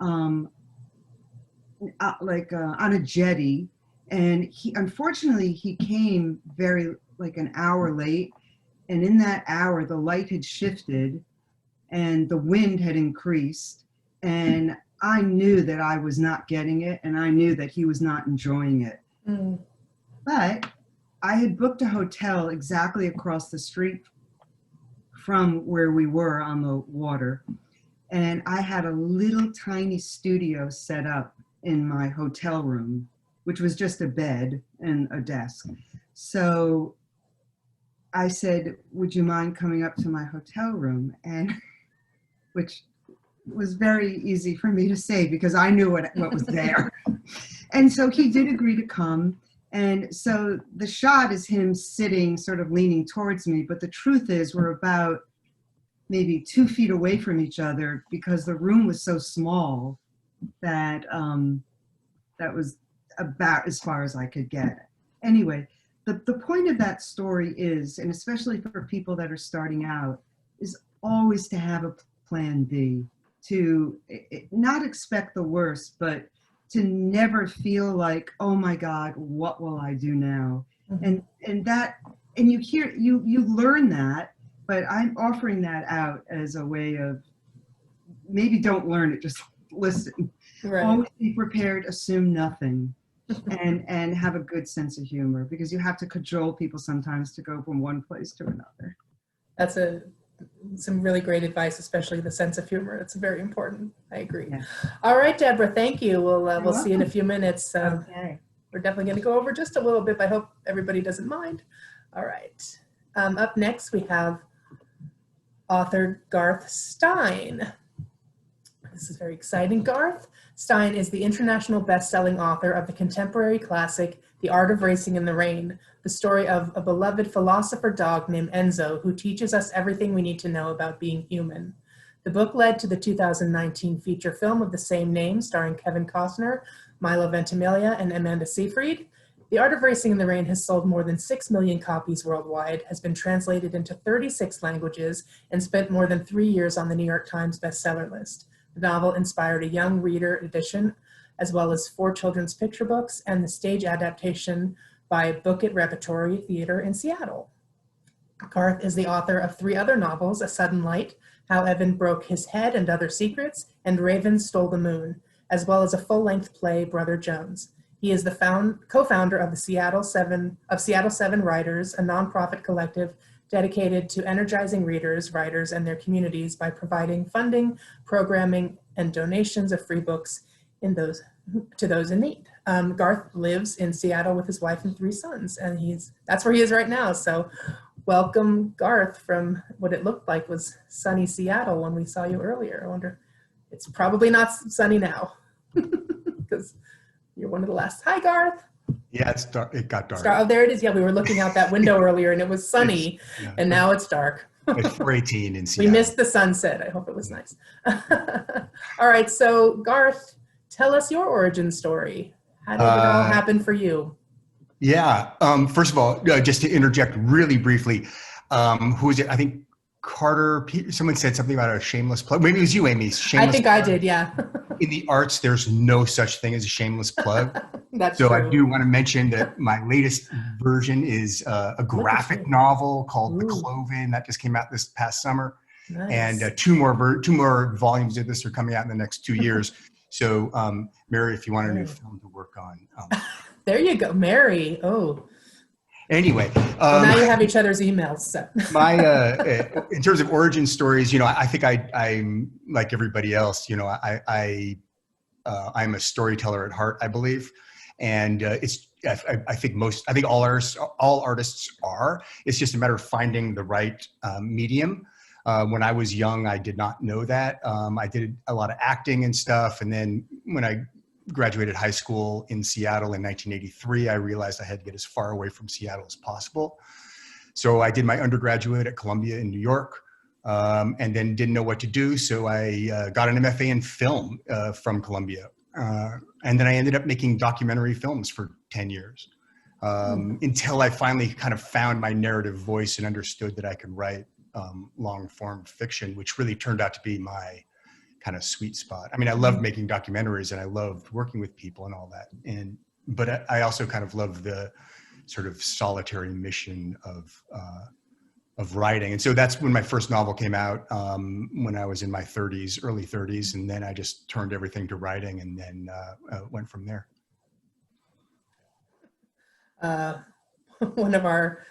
on a jetty, and unfortunately he came very like an hour late, and in that hour the light had shifted and the wind had increased, and I knew that I was not getting it, and I knew that he was not enjoying it. But I had booked a hotel exactly across the street from where we were on the water, and I had a little tiny studio set up in my hotel room, which was just a bed and a desk. So I said, would you mind coming up to my hotel room? And which was very easy for me to say because I knew what was there. And so he did agree to come. And so the shot is him sitting, sort of leaning towards me. But the truth is we're about maybe 2 feet away from each other because the room was so small that that was about as far as I could get. Anyway, the point of that story is, and especially for people that are starting out, is always to have a plan B, to not expect the worst, but to never feel like, oh my God, what will I do now? And you learn that, but I'm offering that out as a way of, maybe don't learn it, just listen. Right. Always be prepared, assume nothing, and have a good sense of humor, because you have to cajole people sometimes to go from one place to another. That's some really great advice, especially the sense of humor. It's very important. I agree. Yeah. All right, Deborah, thank you. We'll see you in a welcome. few minutes. Okay. We're definitely going to go over just a little bit, but I hope everybody doesn't mind. All right. Up next, we have author Garth Stein. This is very exciting. Garth Stein is the international best-selling author of the contemporary classic, The Art of Racing in the Rain, the story of a beloved philosopher dog named Enzo who teaches us everything we need to know about being human. The book led to the 2019 feature film of the same name, starring Kevin Costner, Milo Ventimiglia, and Amanda Seyfried. The Art of Racing in the Rain has sold more than 6 million copies worldwide, has been translated into 36 languages, and spent more than 3 years on the New York Times bestseller list. The novel inspired a young reader edition, as well as 4 children's picture books and the stage adaptation by Book It Repertory Theater in Seattle. Garth is the author of 3 other novels, A Sudden Light, How Evan Broke His Head and Other Secrets, and Raven Stole the Moon, as well as a full-length play, Brother Jones. He is the co-founder of the Seattle 7 Writers, a nonprofit collective dedicated to energizing readers, writers, and their communities by providing funding, programming, and donations of free books to those in need. Garth lives in Seattle with his wife and 3 sons, and that's where he is right now. So welcome, Garth, from what it looked like was sunny Seattle when we saw you earlier. I wonder, it's probably not sunny now because you're one of the last. Hi, Garth. Yeah, it's dark. It got dark. Oh, there it is. Yeah, we were looking out that window earlier and it was sunny, and now it's dark. At 418 in We Seattle. missed the sunset. I hope it was nice. All right, so Garth, tell us your origin story. How did it all happen for you? Yeah. First of all, just to interject really briefly, who is it? I think Carter, someone said something about a shameless plug. Maybe it was you, Amy. Shameless I think plug. I did, yeah. In the arts, there's no such thing as a shameless plug. That's So true. I do want to mention that my latest version is a graphic novel called The Cloven that just came out this past summer. Nice. And two more volumes of this are coming out in the next 2 years. So Mary, if you want a new film to work on. There you go, Mary. Oh. Anyway. Well, now you have each other's emails. So. My in terms of origin stories, I think I'm like everybody else. I'm a storyteller at heart, I believe, and I think all artists are. It's just a matter of finding the right medium. When I was young, I did not know that. I did a lot of acting and stuff, and then when I graduated high school in Seattle in 1983, I realized I had to get as far away from Seattle as possible. So I did my undergraduate at Columbia in New York, and then didn't know what to do. So I got an MFA in film from Columbia. And then I ended up making documentary films for 10 years until I finally kind of found my narrative voice and understood that I could write long form fiction, which really turned out to be my kind of sweet spot. I mean, I loved making documentaries and I loved working with people and all that. But I also kind of love the sort of solitary mission of writing. And so that's when my first novel came out, when I was in my early 30s. And then I just turned everything to writing and then went from there. One of our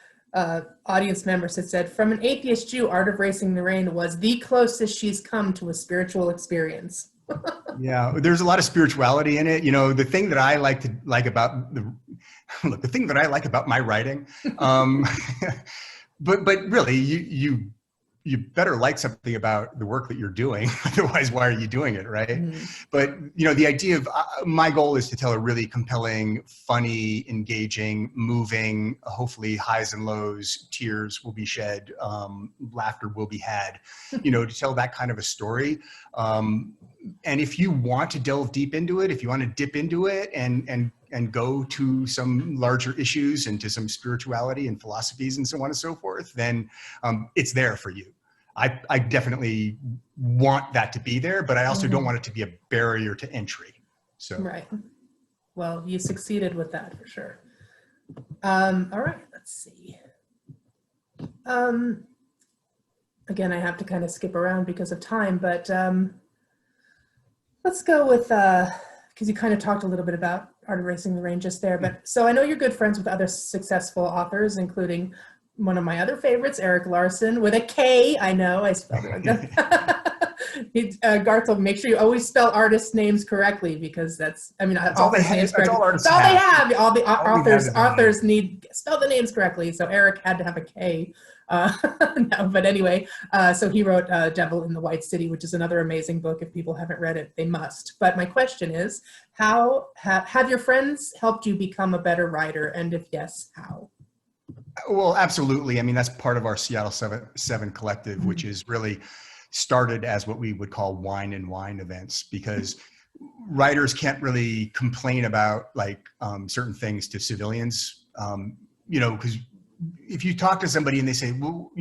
audience members had said, from an atheist Jew, Art of Racing the Rain was the closest she's come to a spiritual experience. Yeah, there's a lot of spirituality in it. The thing that I like about the thing that I like about my writing, but really you better like something about the work that you're doing. Otherwise, why are you doing it, right? Mm-hmm. But the idea of my goal is to tell a really compelling, funny, engaging, moving, hopefully highs and lows, tears will be shed, laughter will be had, to tell that kind of a story. And if you want to delve deep into it, if you want to dip into it and go to some larger issues and to some spirituality and philosophies and so on and so forth, then it's there for you. I definitely want that to be there, but I also don't want it to be a barrier to entry. So right. Well, you succeeded with that for sure. All right, let's see. Again, I have to kind of skip around because of time, but let's go with, because you kind of talked a little bit about Art of Racing the Rain just there, but so I know you're good friends with other successful authors, including one of my other favorites, Eric Larson, with a K. I know, I spelled it like that. Garth will make sure you always spell artists' names correctly because that's all they have. All the authors need spell the names correctly. So Eric had to have a K. No, but anyway, so he wrote Devil in the White City, which is another amazing book. If people haven't read it, they must. But my question is, how have your friends helped you become a better writer? And if yes, how? Well, absolutely. I mean, that's part of our Seattle 7 collective, which is really started as what we would call wine and wine events, because writers can't really complain about certain things to civilians, because if you talk to somebody and they say, well,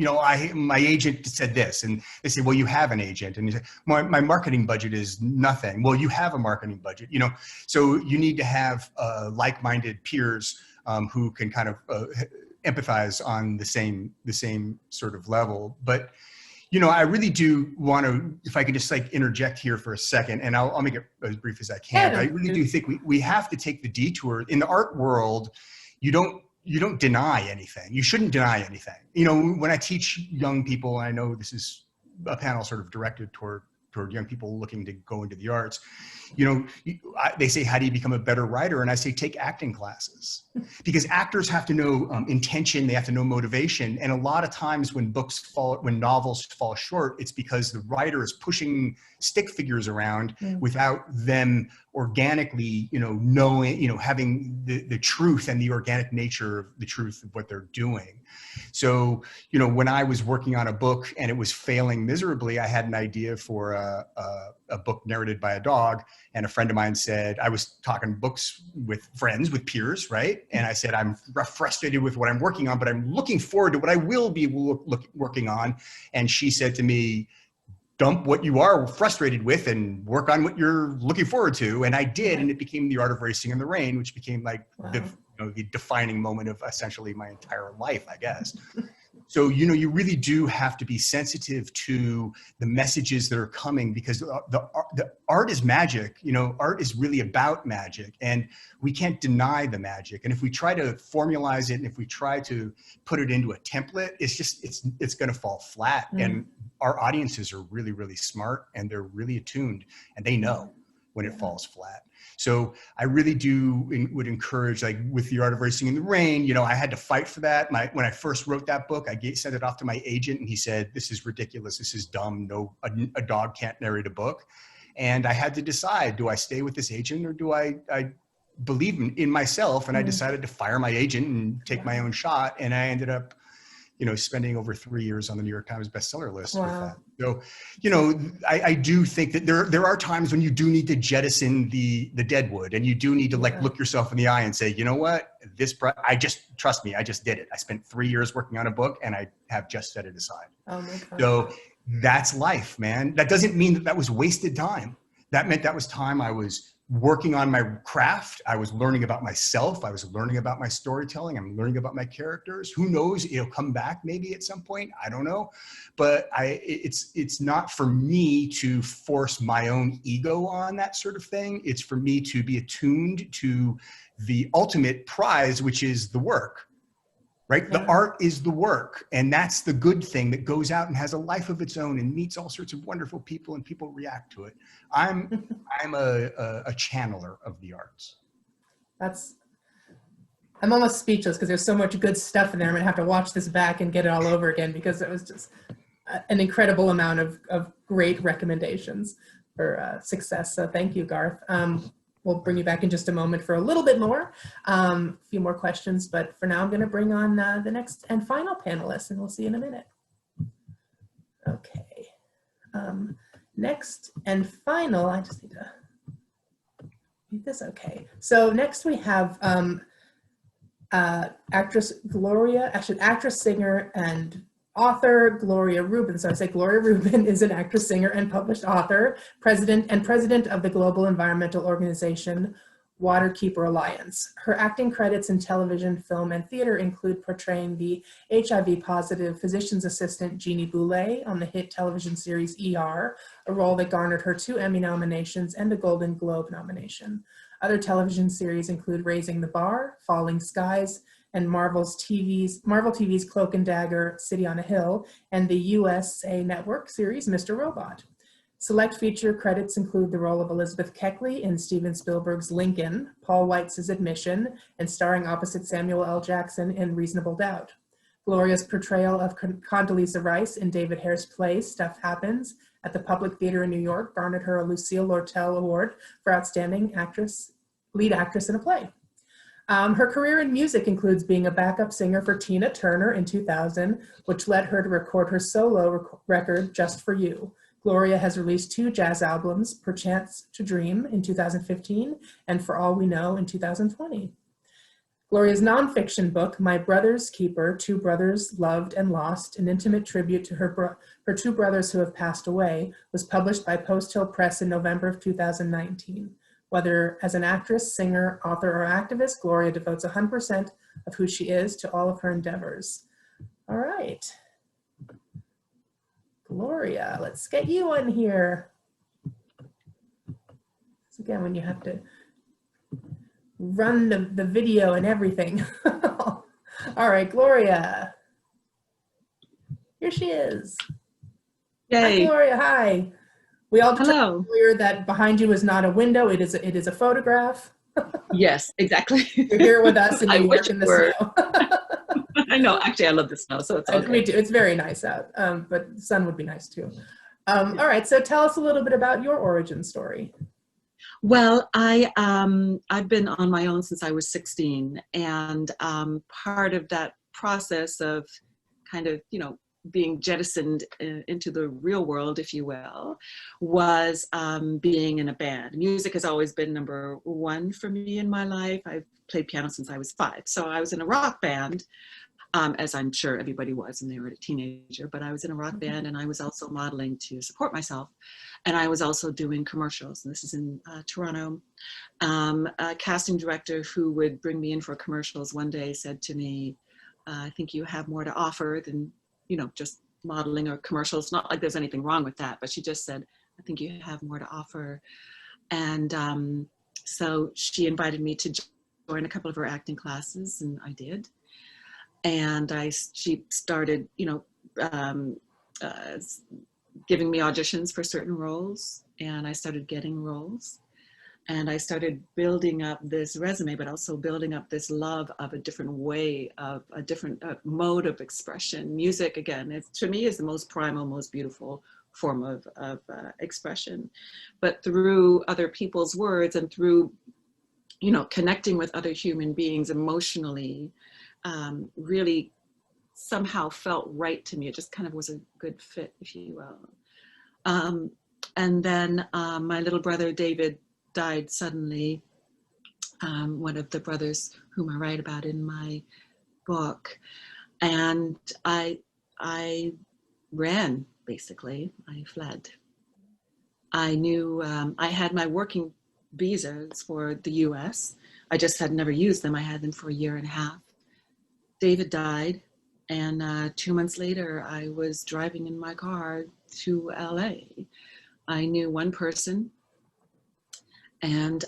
my agent said this, and they say, well, you have an agent, and you say, my marketing budget is nothing. Well, you have a marketing budget, so you need to have like-minded peers who can kind of empathize on the same sort of level. But I really do want to, if I could just interject here for a second, and I'll make it as brief as I can. I really do think we have to take the detour in the art world. You don't deny anything. You shouldn't deny anything. When I teach young people, and I know this is a panel sort of directed toward toward young people looking to go into the arts. You know, they say, how do you become a better writer? And I say, take acting classes, because actors have to know intention, they have to know motivation. And a lot of times when novels fall short, it's because the writer is pushing stick figures around without them organically, you know, knowing, you know, having the truth and the organic nature of the truth of what they're doing. So, you know, when I was working on a book and it was failing miserably, I had an idea for a book narrated by a dog. And a friend of mine said, I was talking books with friends, with peers, right? And I said, I'm frustrated with what I'm working on, but I'm looking forward to what I will be working on. And she said to me, dump what you are frustrated with and work on what you're looking forward to. And I did, and it became The Art of Racing in the Rain, which became like the defining moment of essentially my entire life, I guess. So, you know, you really do have to be sensitive to the messages that are coming, because the art is magic. You know, art is really about magic, and we can't deny the magic. And if we try to formalize it, and if we try to put it into a template, it's just, it's going to fall flat. And our audiences are really, really smart, and they're really attuned, and they know when it falls flat. So I really would encourage, like with The Art of Racing in the Rain, you know, I had to fight for that. When I first wrote that book, I sent it off to my agent, and he said, this is ridiculous. This is dumb. No, a dog can't narrate a book. And I had to decide, do I stay with this agent, or do I believe in myself? And I decided to fire my agent and take my own shot. And I ended up, you know, spending over 3 years on the New York Times bestseller list with that. So, you know, I do think that there are times when you do need to jettison the deadwood, and you do need to like look yourself in the eye and say, you know what, trust me, I just did it. I spent 3 years working on a book, and I have just set it aside. Oh my God. So that's life, man. That doesn't mean that was wasted time. That meant that was time I was working on my craft. I was learning about myself. I was learning about my storytelling. I'm learning about my characters. Who knows? It'll come back maybe at some point. I don't know. But it's not for me to force my own ego on that sort of thing. It's for me to be attuned to the ultimate prize, which is the work. Right? The art is the work. And that's the good thing that goes out and has a life of its own and meets all sorts of wonderful people, and people react to it. I'm a channeler of the arts. I'm almost speechless, because there's so much good stuff in there. I'm gonna have to watch this back and get it all over again, because it was just an incredible amount of great recommendations for success. So thank you, Garth. We'll bring you back in just a moment for a little bit more, a few more questions, but for now I'm going to bring on the next and final panelist, and we'll see you in a minute. Okay. Next and final, I just need to read this. Okay. So next we have actress, singer, and author Gloria Reuben. So I say Gloria Reuben is an actress, singer, and published author, president of the global environmental organization Waterkeeper Alliance. Her acting credits in television, film, and theater include portraying the HIV-positive physician's assistant Jeannie Boulet on the hit television series ER, a role that garnered her 2 Emmy nominations and a Golden Globe nomination. Other television series include Raising the Bar, Falling Skies, and Marvel TV's Cloak and Dagger, City on a Hill, and the USA Network series Mr. Robot. Select feature credits include the role of Elizabeth Keckley in Steven Spielberg's Lincoln, Paul Weitz's Admission, and starring opposite Samuel L. Jackson in Reasonable Doubt. Gloria's portrayal of Condoleezza Rice in David Hare's play Stuff Happens at the Public Theater in New York garnered her a Lucille Lortel Award for Outstanding Lead Actress in a Play. Her career in music includes being a backup singer for Tina Turner in 2000, which led her to record her solo record, Just For You. Gloria has released 2 jazz albums, Perchance to Dream in 2015 and For All We Know in 2020. Gloria's nonfiction book, My Brother's Keeper, 2 Brothers Loved and Lost, an intimate tribute to her 2 brothers who have passed away, was published by Post Hill Press in November of 2019. Whether as an actress, singer, author, or activist, Gloria devotes 100% of who she is to all of her endeavors. All right. Gloria, let's get you in here. So again, when you have to run the video and everything. All right, Gloria. Here she is. Yay. Hi, Gloria, hi. We all determined Hello. earlier that behind you is not a window, it is a photograph. Yes, exactly. You're here with us in I New wish York in it the were. snow. I know. Actually, I love the snow, so it's okay. Me too. It's very nice out, but the sun would be nice too. All right, so tell us a little bit about your origin story. Well, I've been on my own since I was 16, and part of that process of kind of, you know, being jettisoned into the real world, if you will, was being in a band. Music has always been number one for me in my life. I've played piano since I was 5, so I was in a rock band. As I'm sure everybody was when they were a teenager, but I was in a rock band, and I was also modeling to support myself. And I was also doing commercials, and this is in Toronto. A casting director who would bring me in for commercials one day said to me, I think you have more to offer than, you know, just modeling or commercials. Not like there's anything wrong with that, but she just said, I think you have more to offer. And so she invited me to join a couple of her acting classes, and I did. And she started, you know, giving me auditions for certain roles, and I started getting roles, and I started building up this resume, but also building up this love of a different way, of a different mode of expression. Music, again, to me is the most primal, most beautiful form of expression, but through other people's words and through, you know, connecting with other human beings emotionally, really somehow felt right to me. It just kind of was a good fit, if you will. And then my little brother David died suddenly, one of the brothers whom I write about in my book. And I ran, basically. I fled. I knew I had my working visas for the US. I just had never used them. I had them for a year and a half. David died, and 2 months later, I was driving in my car to LA. I knew one person, and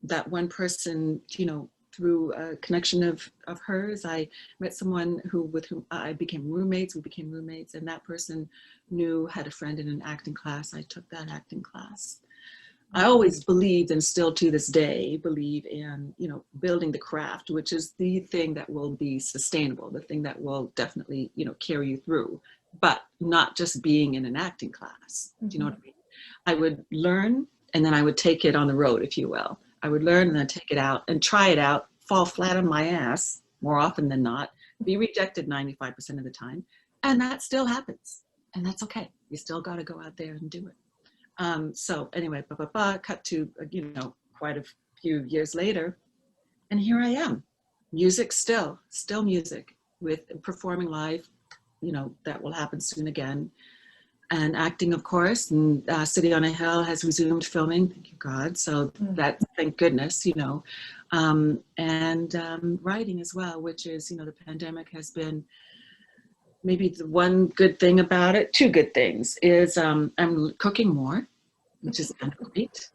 that one person, you know, through a connection of hers, I met someone with whom I became roommates. We became roommates, and that person had a friend in an acting class. I took that acting class. I always believed, and still to this day believe in, you know, building the craft, which is the thing that will be sustainable, the thing that will definitely, you know, carry you through, but not just being in an acting class. Do you know what I mean? I would learn, and then I would take it on the road, if you will. I would learn and then take it out and try it out, fall flat on my ass more often than not, be rejected 95% of the time. And that still happens. And that's okay. You still got to go out there and do it. So anyway, cut to, you know, quite a few years later, and here I am. Music still music, with performing live, you know, that will happen soon again. And acting, of course, and City on a Hill has resumed filming, thank you God. So that, thank goodness, you know, and writing as well, which is, you know, the pandemic has been maybe the one good thing about it. Two good things is I'm cooking more, which is kind of great.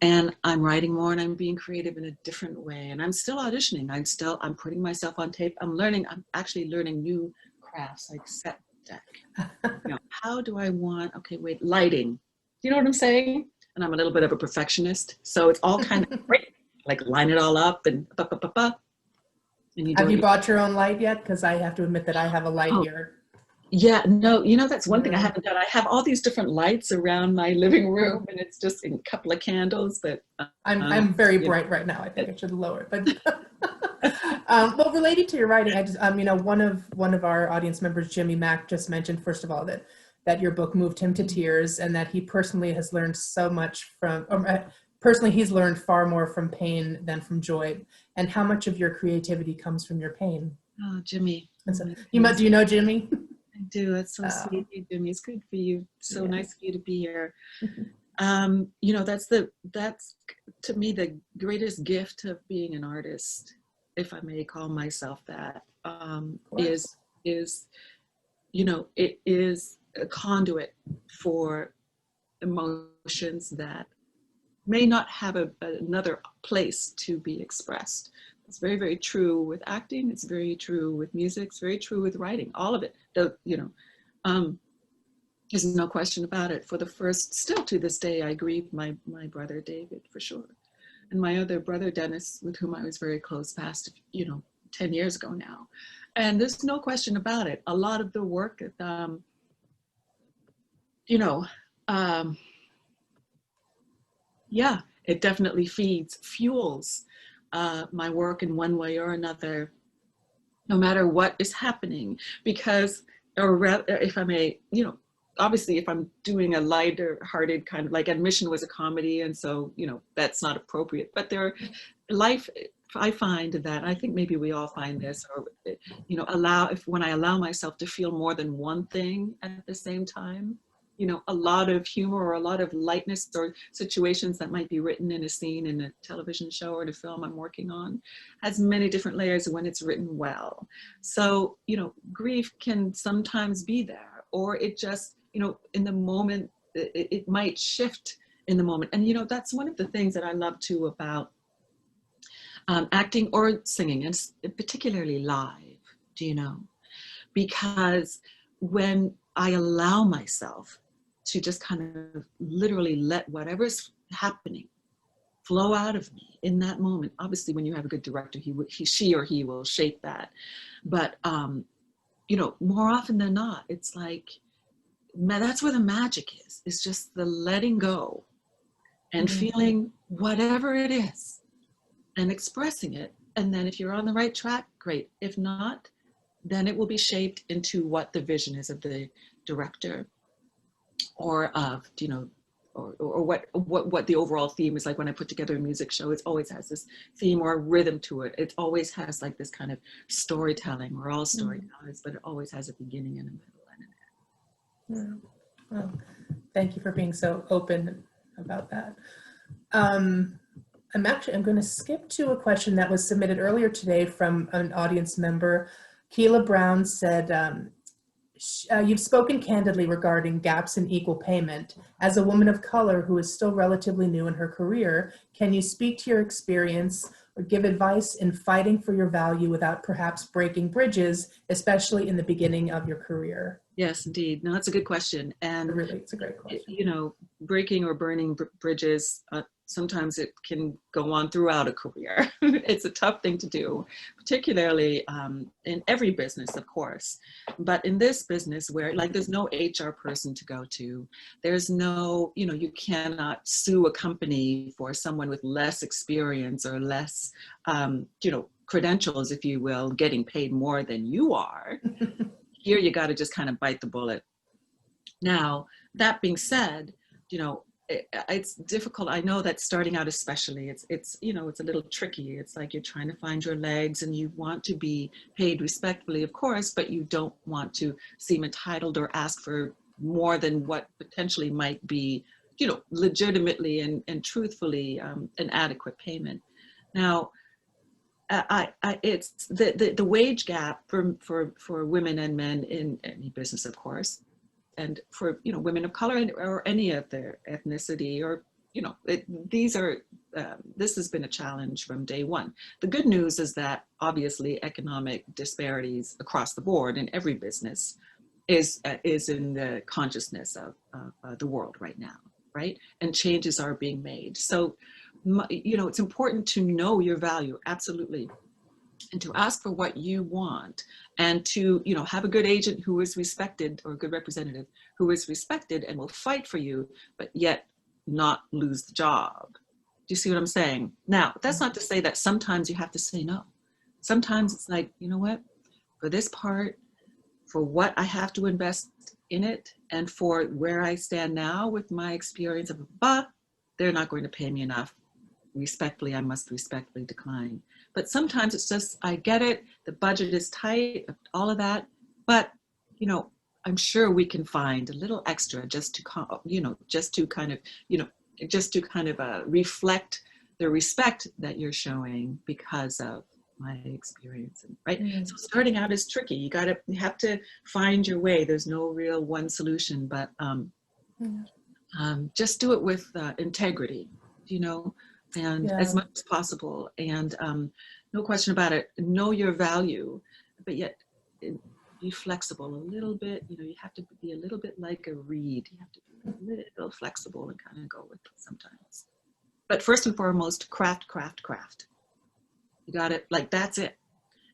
And I'm writing more, and I'm being creative in a different way. And I'm still auditioning. I'm putting myself on tape. I'm actually learning new crafts like set deck. You know, how do I okay, wait, lighting. Do you know what I'm saying? And I'm a little bit of a perfectionist. So it's all kind of great. Like line it all up and And Have you bought your own light yet? Because I have to admit that I have a light here. Yeah, no, you know, that's one thing I haven't done. I have all these different lights around my living room, and it's just a couple of candles, but I'm very bright right now. I think I should lower it. But well, related to your writing, I just you know, one of our audience members, Jimmy Mack, just mentioned, first of all, that your book moved him to tears, and that he personally has learned so much from. Personally, he's learned far more from pain than from joy. And how much of your creativity comes from your pain? Oh, Jimmy. So, do you know Jimmy? I do. That's so sweet of you, Jimmy. It's good for you. So nice for you to be here. You know, that's to me the greatest gift of being an artist, if I may call myself that, is, you know, it is a conduit for emotions that may not have another place to be expressed. It's very, very true with acting. It's very true with music. It's very true with writing. All of it. You know, There's no question about it. For the first, still to this day, I grieve my brother David, for sure. And my other brother Dennis, with whom I was very close, passed, 10 years ago now. And there's no question about it. A lot of the work that, yeah, it definitely fuels my work in one way or another, no matter what is happening. Because, or rather, if I may, obviously if I'm doing a lighter hearted kind of, like Admission was a comedy, and so, that's not appropriate, but life, I find that, I think maybe we all find this, or, when I allow myself to feel more than one thing at the same time, a lot of humor or a lot of lightness or situations that might be written in a scene in a television show or in a film I'm working on has many different layers when it's written well. So, grief can sometimes be there, or it just, in the moment, it might shift in the moment. And, that's one of the things that I love too about acting or singing, and particularly live, because when I allow myself to just kind of literally let whatever's happening flow out of me in that moment. Obviously, when you have a good director, she or he will shape that. But, more often than not, it's like, that's where the magic is. It's just the letting go and feeling whatever it is and expressing it. And then if you're on the right track, great. If not, then it will be shaped into what the vision is of the director, or of, or what the overall theme is. Like when I put together a music show, it always has this theme or rhythm to it. It always has like this kind of storytelling. We're all storytellers, but it always has a beginning and a middle and an end. Yeah. Well, thank you for being so open about that. I'm going to skip to a question that was submitted earlier today from an audience member. Keela Brown said, you've spoken candidly regarding gaps in equal payment. As a woman of color who is still relatively new in her career, can you speak to your experience or give advice in fighting for your value without perhaps breaking bridges, especially in the beginning of your career? Yes, indeed. No, that's a good question. And really, it's a great question. Breaking or burning bridges, sometimes it can go on throughout a career. It's a tough thing to do, particularly in every business, of course. But in this business where there's no HR person to go to, there's no, you cannot sue a company for someone with less experience or less, credentials, if you will, getting paid more than you are. Here you got to just kind of bite the bullet. Now, that being said, it's difficult. I know that starting out especially, it's a little tricky. It's like you're trying to find your legs and you want to be paid respectfully, of course, but you don't want to seem entitled or ask for more than what potentially might be, legitimately and truthfully an adequate payment. Now, it's the wage gap for women and men in any business, of course, and for women of color or any of their ethnicity, or this has been a challenge from day one. The good news is that obviously economic disparities across the board in every business is in the consciousness of the world right now, right? And changes are being made. So it's important to know your value, absolutely, and to ask for what you want, and to have a good agent who is respected, or a good representative who is respected and will fight for you, but yet not lose the job. Do you see what I'm saying? Now, that's not to say that sometimes you have to say no. Sometimes it's like, you know what, for this part, for what I have to invest in it, and for where I stand now with my experience of, but they're not going to pay me enough. Respectfully, I must respectfully decline. But sometimes it's just, I get it, the budget is tight, all of that, but I'm sure we can find a little extra just to kind of reflect the respect that you're showing because of my experience, right? So starting out is tricky. You have to find your way. There's no real one solution, but just do it with integrity, and as much as possible. And no question about it, know your value, but yet be flexible a little bit. You know, you have to be a little bit like a reed. You have to be a little flexible and kind of go with it sometimes. But first and foremost, craft. You got it. Like, that's it.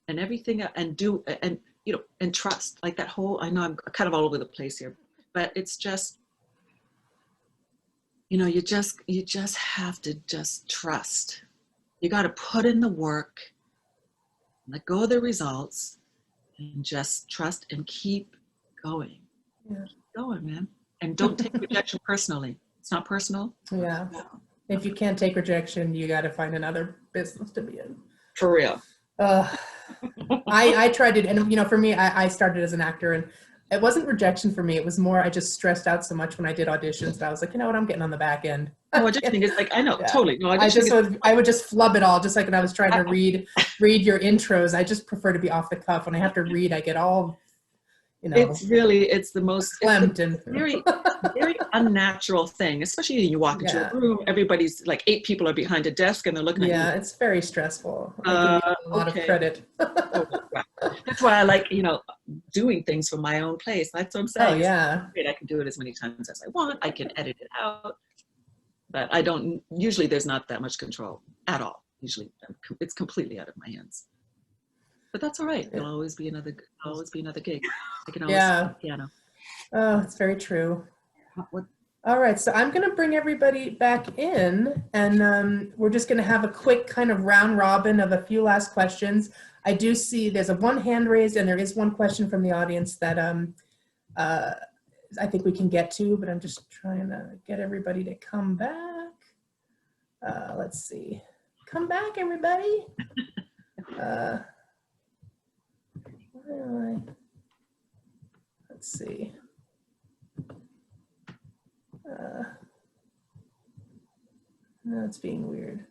And everything, and do, and, you know, and trust. Like that whole, I know I'm kind of all over the place here, but it's just, you know, you just have to just trust. You got to put in the work, let go of the results, and just trust and keep going. Yeah. Keep going, man. And don't take rejection personally. It's not personal. Yeah. If you can't take rejection, you got to find another business to be in. For real. I tried it, and you know, for me, I started as an actor, and it wasn't rejection for me. It was more, I just stressed out so much when I did auditions that I was like, you know what, I'm getting on the back end. No, auditioning is like, I know, Yeah. totally. No, I would just flub it all, just like when I was trying to read your intros. I just prefer to be off the cuff. When I have to read, I get all, you know, it's the most very unnatural thing, especially when you walk into a room, everybody's like 8 people are behind a desk and they're looking at you. Yeah, it's very stressful. I give you a lot of credit. That's why I like, you know, doing things from my own place. That's what I'm saying. Oh, yeah. I can do it as many times as I want. I can edit it out. But I don't, usually there's not that much control at all. Usually it's completely out of my hands. But that's all right. There'll always be another gig. I can always play piano. Oh, it's very true. All right, so I'm going to bring everybody back in, and we're just going to have a quick kind of round robin of a few last questions. I do see there's one hand raised, and there is one question from the audience that I think we can get to, but I'm just trying to get everybody to come back. Let's see. Come back, everybody. Let's see. No, it's being weird.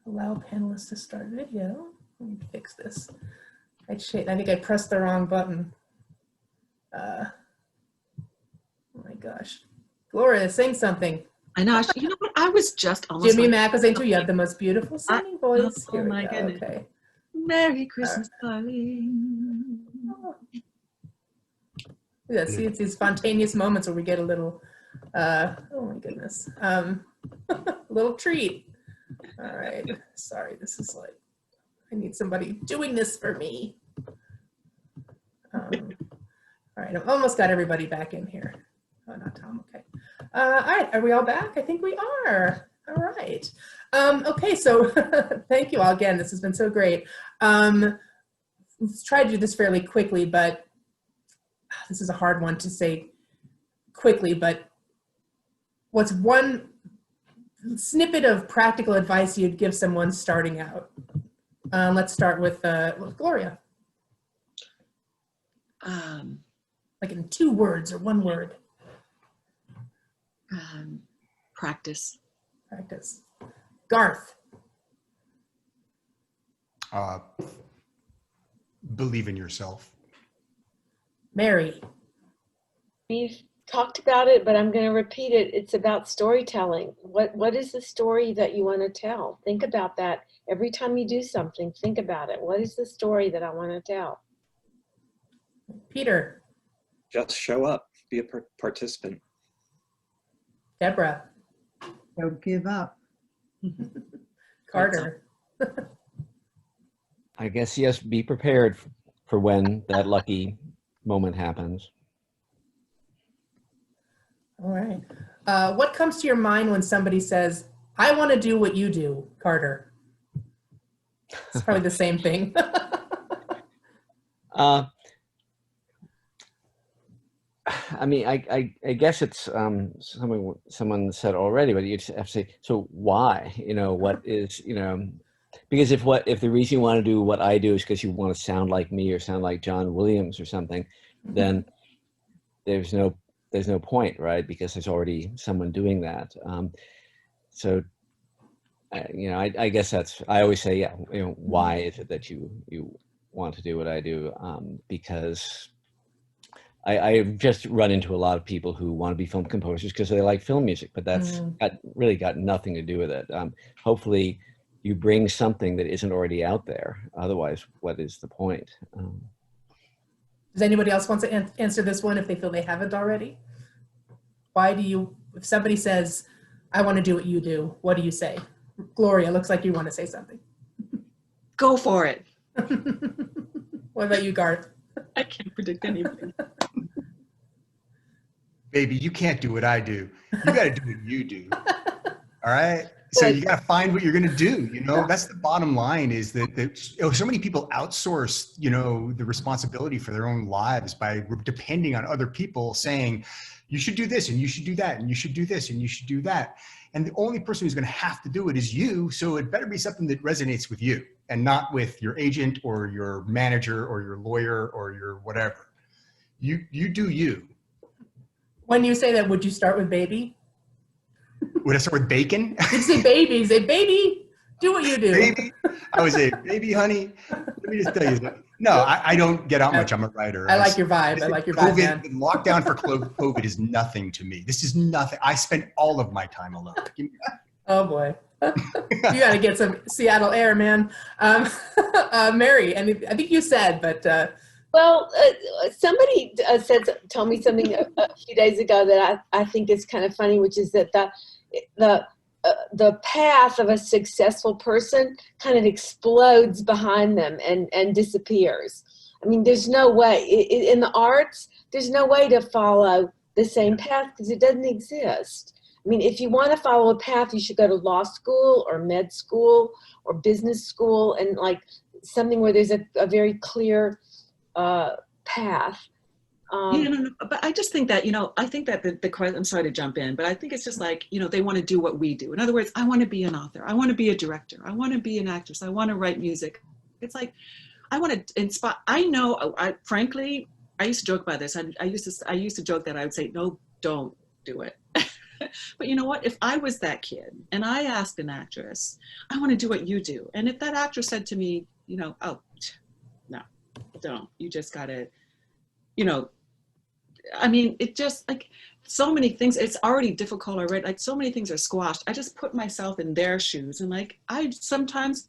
Allow panelists to start video. Let me fix this. I think I pressed the wrong button. Oh my gosh. Gloria, sing something. I know. You know what? I was just almost. Jimmy Mack was saying too, you have the most beautiful singing voice. Oh my goodness. Okay. Merry Christmas, darling. Yeah, see, it's these spontaneous moments where we get a little, oh my goodness, little treat. All right, sorry, this is like, I need somebody doing this for me. All right, I've almost got everybody back in here. Oh, not Tom, okay. All right, are we all back? I think we are. All right. Okay, so thank you all again. This has been so great. Let's try to do this fairly quickly, but this is a hard one to say quickly, but what's one snippet of practical advice you'd give someone starting out? Let's start with Gloria. Like in 2 words or 1 word. Practice. Practice. Garth. Believe in yourself. Mary. We've talked about it, but I'm going to repeat it. It's about storytelling. What is the story that you want to tell? Think about that. Every time you do something, think about it. What is the story that I want to tell? Peter. Just show up. Be a participant. Deborah. Don't give up. Carter. I guess, yes, be prepared for when that lucky moment happens. All right. What comes to your mind when somebody says, I want to do what you do, Carter? It's probably the same thing. I mean, I guess it's something someone said already, but you just have to say, so why? You know, what is, you know, because if the reason you want to do what I do is because you want to sound like me or sound like John Williams or something, then there's no point, right? Because there's already someone doing that. So, you know, I guess that's, I always say, yeah, you know, why is it that you want to do what I do? Because I've just run into a lot of people who want to be film composers because they like film music, but that's really got nothing to do with it. Hopefully you bring something that isn't already out there. Otherwise, what is the point? Does anybody else want to answer this one if they feel they haven't already? Why do you, if somebody says, I want to do what you do, what do you say? Gloria, looks like you want to say something. Go for it. What about you, Garth? I can't predict anything. Baby, you can't do what I do. You got to do what you do. All right. So you got to find what you're going to do. You know, that's the bottom line, is that so many people outsource, you know, the responsibility for their own lives by depending on other people saying, you should do this and you should do that and you should do this and you should do that. And the only person who's going to have to do it is you. So it better be something that resonates with you and not with your agent or your manager or your lawyer or your whatever. You do you. When you say that, would you start with baby? Would I start with bacon? You say baby, say baby, do what you do. Baby, I would say, baby, honey, let me just tell you something. No, I don't get out much. I'm a writer. I like your vibe. I like your vibe, man. Lockdown for COVID is nothing to me. This is nothing. I spent all of my time alone. Oh boy. You got to get some Seattle air, man. Mary, and I think you said, but. Well, somebody told me something a few days ago that I think is kind of funny, which is that the path of a successful person kind of explodes behind them and disappears. I mean, there's no way in the arts, there's no way to follow the same path because it doesn't exist. I mean, if you want to follow a path, you should go to law school or med school or business school, and like something where there's a very clear path. No, but I just think that, you know, I think that the question, I'm sorry to jump in, but I think it's just like, you know, they want to do what we do. In other words, I want to be an author. I want to be a director. I want to be an actress. I want to write music. It's like, I want to inspire. I know, frankly, I used to joke about this. I used to joke that I would say, no, don't do it. But you know what? If I was that kid and I asked an actress, I want to do what you do. And if that actress said to me, you know, oh, no, don't. You just got to, you know, I mean, it just like so many things, it's already difficult already. Like so many things are squashed. I just put myself in their shoes. And like, I sometimes,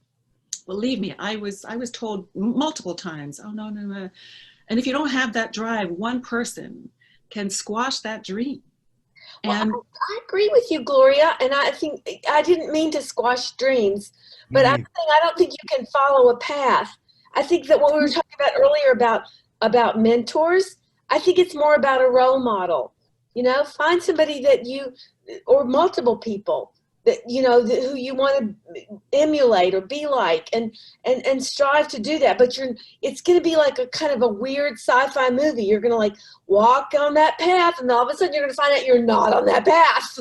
believe me, I was told multiple times, oh, no. And if you don't have that drive, one person can squash that dream. And well, I agree with you, Gloria. And I think I didn't mean to squash dreams, but I don't think you can follow a path. I think that what we were talking about earlier about mentors, I think it's more about a role model. You know, find somebody that you, or multiple people that, you know, who you want to emulate or be like, and strive to do that. But it's going to be like a kind of a weird sci-fi movie. You're going to like walk on that path, and all of a sudden you're going to find out you're not on that path.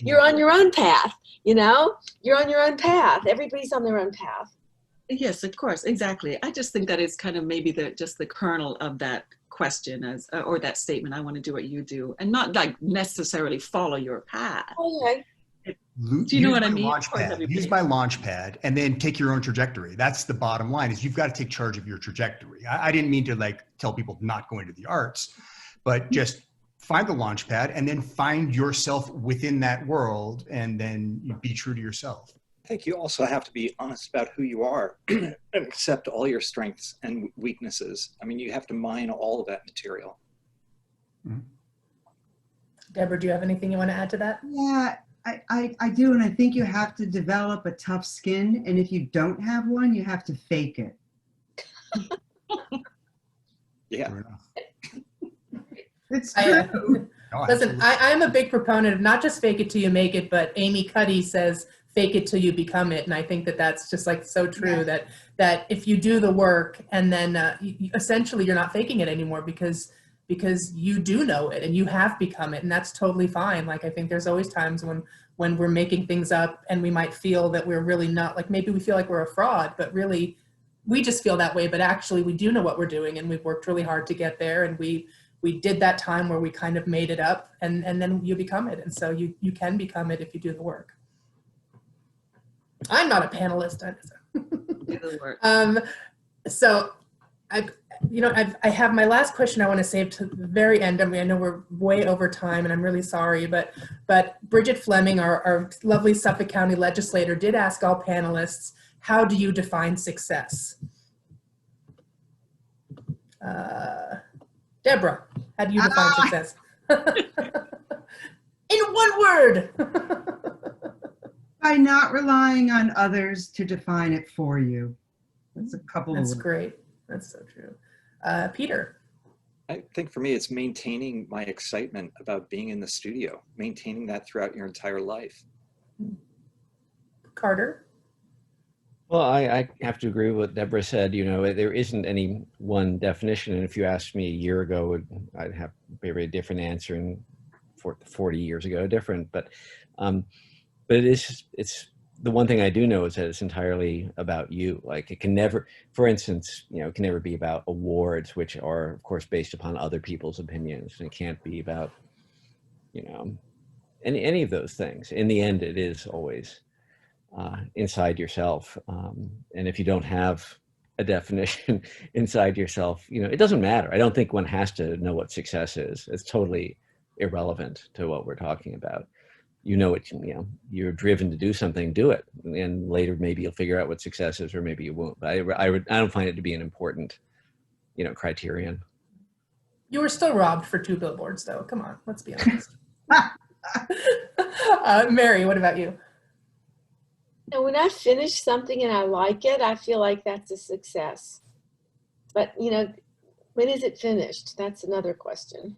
You're on your own path. You know, you're on your own path. Everybody's on their own path. yes, of course, exactly. I just think that it's kind of maybe just the kernel of that question as or that statement. I want to do what you do, and not like necessarily follow your path. Okay. Do you know what I mean? Use my launch pad and then take your own trajectory. That's the bottom line, is you've got to take charge of your trajectory. I didn't mean to like tell people not go into the arts, but just find the launch pad and then find yourself within that world, and then you be true to yourself. I think you also have to be honest about who you are and accept all your strengths and weaknesses. I mean, you have to mine all of that material. Mm-hmm. Deborah, do you have anything you want to add to that? Yeah, I do, and I think you have to develop a tough skin, and if you don't have one, you have to fake it. Yeah. It's true. Listen, I'm a big proponent of not just fake it till you make it, but Amy Cuddy says, fake it till you become it. And I think that that's just like so true, that if you do the work and then essentially you're not faking it anymore because you do know it and you have become it, and that's totally fine. Like, I think there's always times when we're making things up and we might feel that we're really not, like maybe we feel like we're a fraud, but really we just feel that way. But actually we do know what we're doing, and we've worked really hard to get there, and we did that time where we kind of made it up, and then you become it. And so you can become it if you do the work. I'm not a panelist. So I have my last question I want to save to the very end. I mean, I know we're way over time, and I'm really sorry, but Bridget Fleming, our lovely Suffolk County legislator, did ask all panelists, how do you define success? Deborah, how do you define success? In one word. By not relying on others to define it for you. That's a couple of That's words. great. That's so true. Peter. I think for me, it's maintaining my excitement about being in the studio, maintaining that throughout your entire life. Carter. Well, I have to agree with what Deborah said. You know, there isn't any one definition. And if you asked me a year ago, I'd have maybe a different answer, and 40 years ago, different. But it's the one thing I do know is that it's entirely about you. Like it can never, for instance, you know, it can never be about awards, which are of course based upon other people's opinions. And it can't be about, you know, any of those things. In the end, it is always inside yourself. And if you don't have a definition inside yourself, you know, it doesn't matter. I don't think one has to know what success is. It's totally irrelevant to what we're talking about. You know, it, you know, you're driven to do something, do it. And later, maybe you'll figure out what success is, or maybe you won't. But I don't find it to be an important, you know, criterion. You were still robbed for 2 billboards though. Come on, let's be honest. Mary, what about you? And when I finish something and I like it, I feel like that's a success. But, you know, when is it finished? That's another question.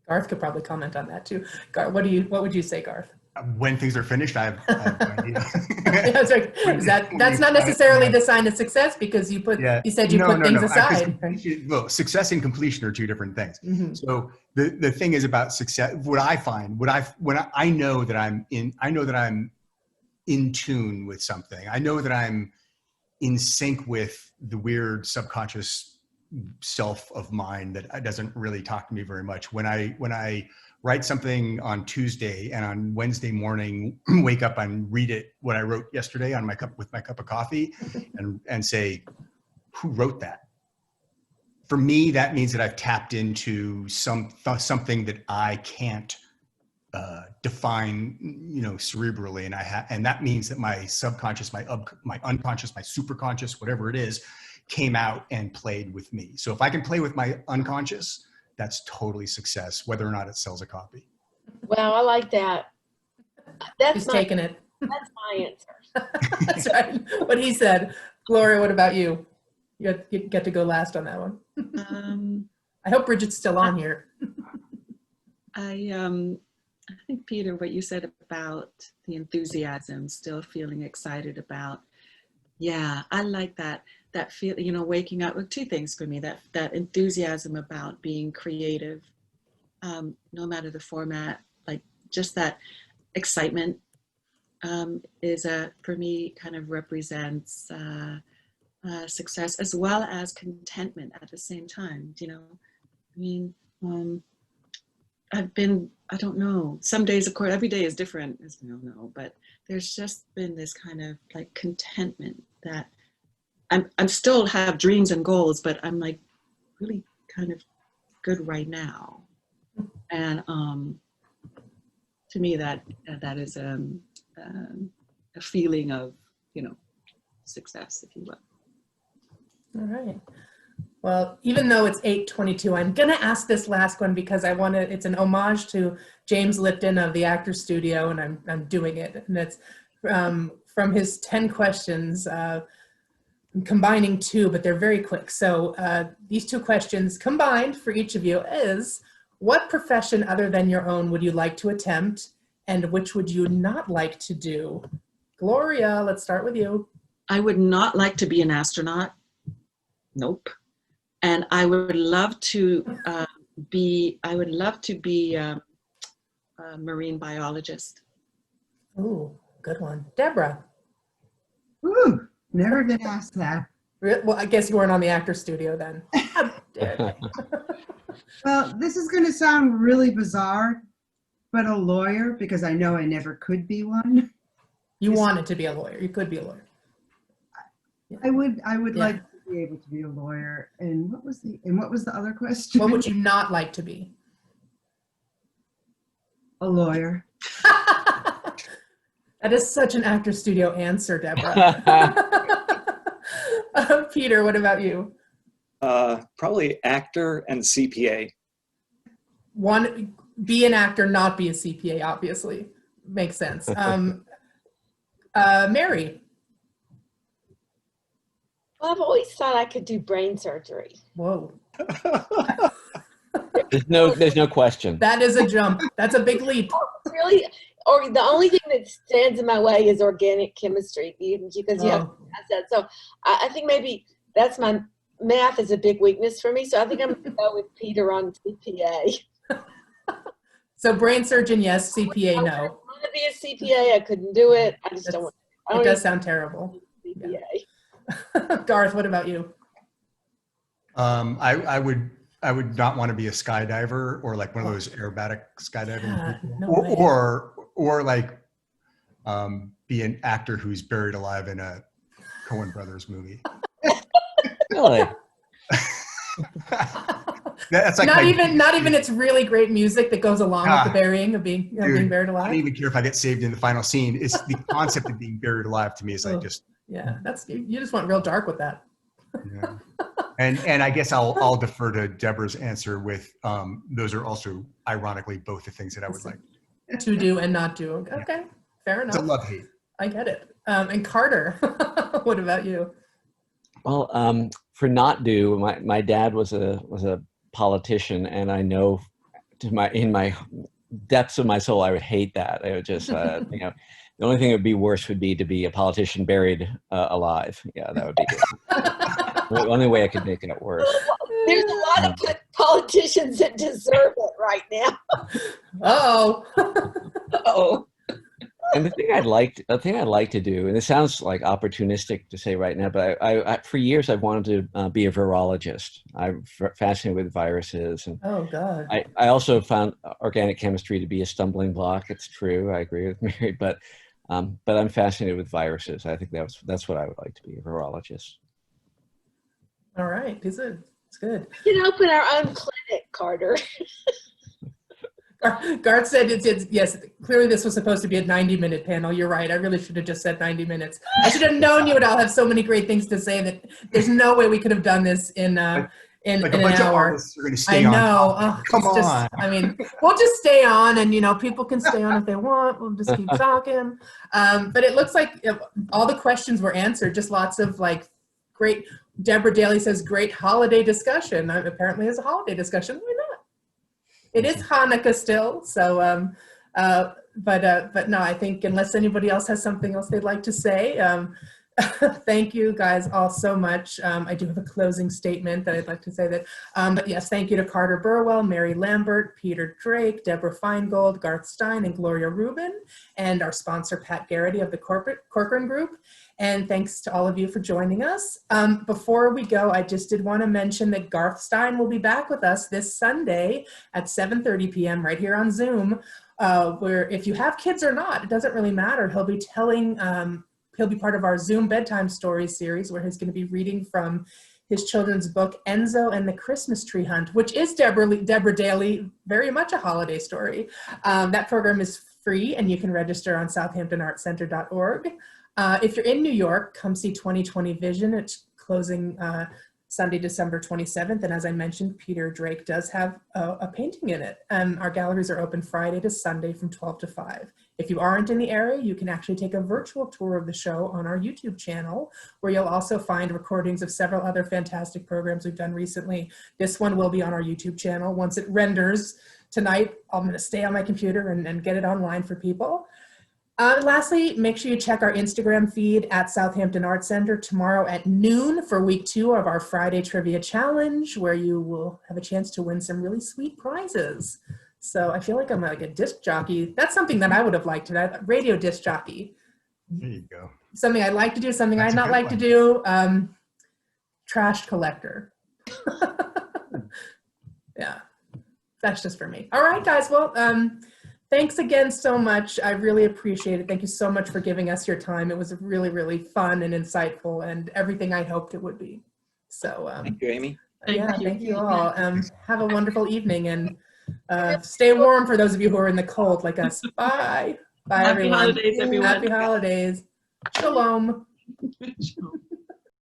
Garth could probably comment on that too. Garth, what would you say, Garth? When things are finished, I have no idea. Yeah, sorry. That's not necessarily the sign of success, because you said you put things aside. Well, success and completion are 2 different things. Mm-hmm. So the thing is about success. What I find, when I know that I'm in tune with something. I know that I'm in sync with the weird subconscious self of mine that doesn't really talk to me very much. When I write something on Tuesday and on Wednesday morning, wake up and read it, what I wrote yesterday on with my cup of coffee and say, who wrote that? For me, that means that I've tapped into something that I can't define, you know, cerebrally. And that means that my subconscious, my unconscious, my superconscious, whatever it is, came out and played with me. So if I can play with my unconscious, that's totally success, whether or not it sells a copy. Well, I like that. He's taking it. That's my answer. That's right. What he said. Gloria, what about you? You get to go last on that one. I hope Bridget's still on here. I think, Peter, what you said about the enthusiasm, still feeling excited about, yeah, I like that feel, you know, waking up with 2 things for me, that enthusiasm about being creative, no matter the format, like just that excitement is for me kind of represents success, as well as contentment at the same time. You know, I mean, I don't know, some days, of course, every day is different, as we all know, but there's just been this kind of like contentment that I'm still have dreams and goals, but I'm like really kind of good right now. And to me, that is a feeling of, you know, success, if you will. All right. Well, even though it's 8:22, I'm going to ask this last one because it's an homage to James Lipton of the Actors Studio, and I'm doing it. And it's from his 10 questions. I'm combining 2, but they're very quick. So these 2 questions combined for each of you is, what profession other than your own would you like to attempt, and which would you not like to do? Gloria, let's start with you. I would not like to be an astronaut. Nope. And I would love to be a marine biologist. Ooh, good one. Deborah. Ooh, never been asked that. Well, I guess you weren't on the Actors Studio then. How dare you. Well, this is going to sound really bizarre, but a lawyer, because I know I never could be one. You wanted to be a lawyer. You could be a lawyer. I would Yeah. like to be able to be a lawyer. And what was the other question? What would you not like to be? A lawyer. That is such an Actors Studio answer, Deborah. Peter, what about you? Probably actor and CPA. Be an actor, not be a CPA, obviously. Makes sense. Mary. Well, I've always thought I could do brain surgery. Whoa. There's no question. That is a jump. That's a big leap. Really? Or the only thing that stands in my way is organic chemistry, because you have to pass that. So I think maybe that's math is a big weakness for me. So I think I'm going to go with Peter on CPA. So brain surgeon, yes. CPA, no. I want to be a CPA. I couldn't do it. I just don't want to. It does sound terrible. CPA. Yeah. Garth, what about you? I would not want to be a skydiver or like one of those aerobatic skydiving people. No way. Or like be an actor who's buried alive in a Coen Brothers movie. Really? That's like not even it's really great music that goes along with the burying of being being buried I alive. don't even care if I get saved in the final scene. It's the concept of being buried alive to me is like just you just went real dark with that. Yeah. And I guess I'll defer to Deborah's answer with those are also ironically both the things that I would like to do and not do. Okay, fair enough. It's a love-hate. I get it. And Carter, what about you? Well, for not do, my dad was a politician, and I know in my depths of my soul, I would hate that. I would just, the only thing that would be worse would be to be a politician buried alive. Yeah, that would be good. The only way I could make it worse. There's a lot of good politicians that deserve it right now. Uh-oh. And the thing I'd like to do, and it sounds like opportunistic to say right now, but I for years I've wanted to be a virologist. I'm fascinated with viruses, and God. I also found organic chemistry to be a stumbling block. It's true, I agree with Mary, but I'm fascinated with viruses. I think that's what I would like to be, a virologist. All right, it's good. We can open our own clinic, Carter. Garth said yes, clearly this was supposed to be a 90-minute panel. You're right. I really should have just said 90 minutes. I should have known you would all have so many great things to say that there's no way we could have done this in like an a bunch hour. of artists are going to stay I on. know. Oh, Come on. I mean, we'll just stay on, and people can stay on if they want. We'll just keep talking. But it looks like all the questions were answered. Just lots of great. Deborah Daly says great holiday discussion. Apparently, it's a holiday discussion. Why not? It is Hanukkah still, so but no, I think unless anybody else has something else they'd like to say, thank you guys all so much. I do have a closing statement that I'd like to say that, but yes, thank you to Carter Burwell, Mary Lambert, Peter Drake, Deborah Feingold, Garth Stein, and Gloria Reuben, and our sponsor Pat Garrity of the Corcoran Group. And thanks to all of you for joining us. Before we go, I just did want to mention that Garth Stein will be back with us this Sunday at 7:30 p.m. right here on Zoom, where if you have kids or not, it doesn't really matter. He'll be he'll be part of our Zoom Bedtime Stories series, where he's going to be reading from his children's book, Enzo and the Christmas Tree Hunt, which is Deborah Daly, very much a holiday story. That program is free, and you can register on southamptonartcenter.org. If you're in New York, come see 2020 Vision. It's closing Sunday, December 27th. And as I mentioned, Peter Drake does have a painting in it. Our galleries are open Friday to Sunday from 12 to 5. If you aren't in the area, you can actually take a virtual tour of the show on our YouTube channel, where you'll also find recordings of several other fantastic programs we've done recently. This one will be on our YouTube channel. Once it renders tonight, I'm going to stay on my computer and get it online for people. Lastly, make sure you check our Instagram feed at Southampton Art Center tomorrow at noon for week 2 of our Friday Trivia Challenge, where you will have a chance to win some really sweet prizes. So I feel like I'm like a disc jockey. That's something that I would have liked, a radio disc jockey. There you go. Something I'd like to do, something That's I'd not like to do. Trash collector. Yeah, that's just for me. All right, guys. Well, thanks again so much. I really appreciate it. Thank you so much for giving us your time. It was really, really fun and insightful and everything I hoped it would be. So thank you, Amy. Thank you all. Have a wonderful evening, and stay warm for those of you who are in the cold like us. Bye. Bye, Happy everyone. holidays, everyone. Happy holidays. Shalom. Shalom.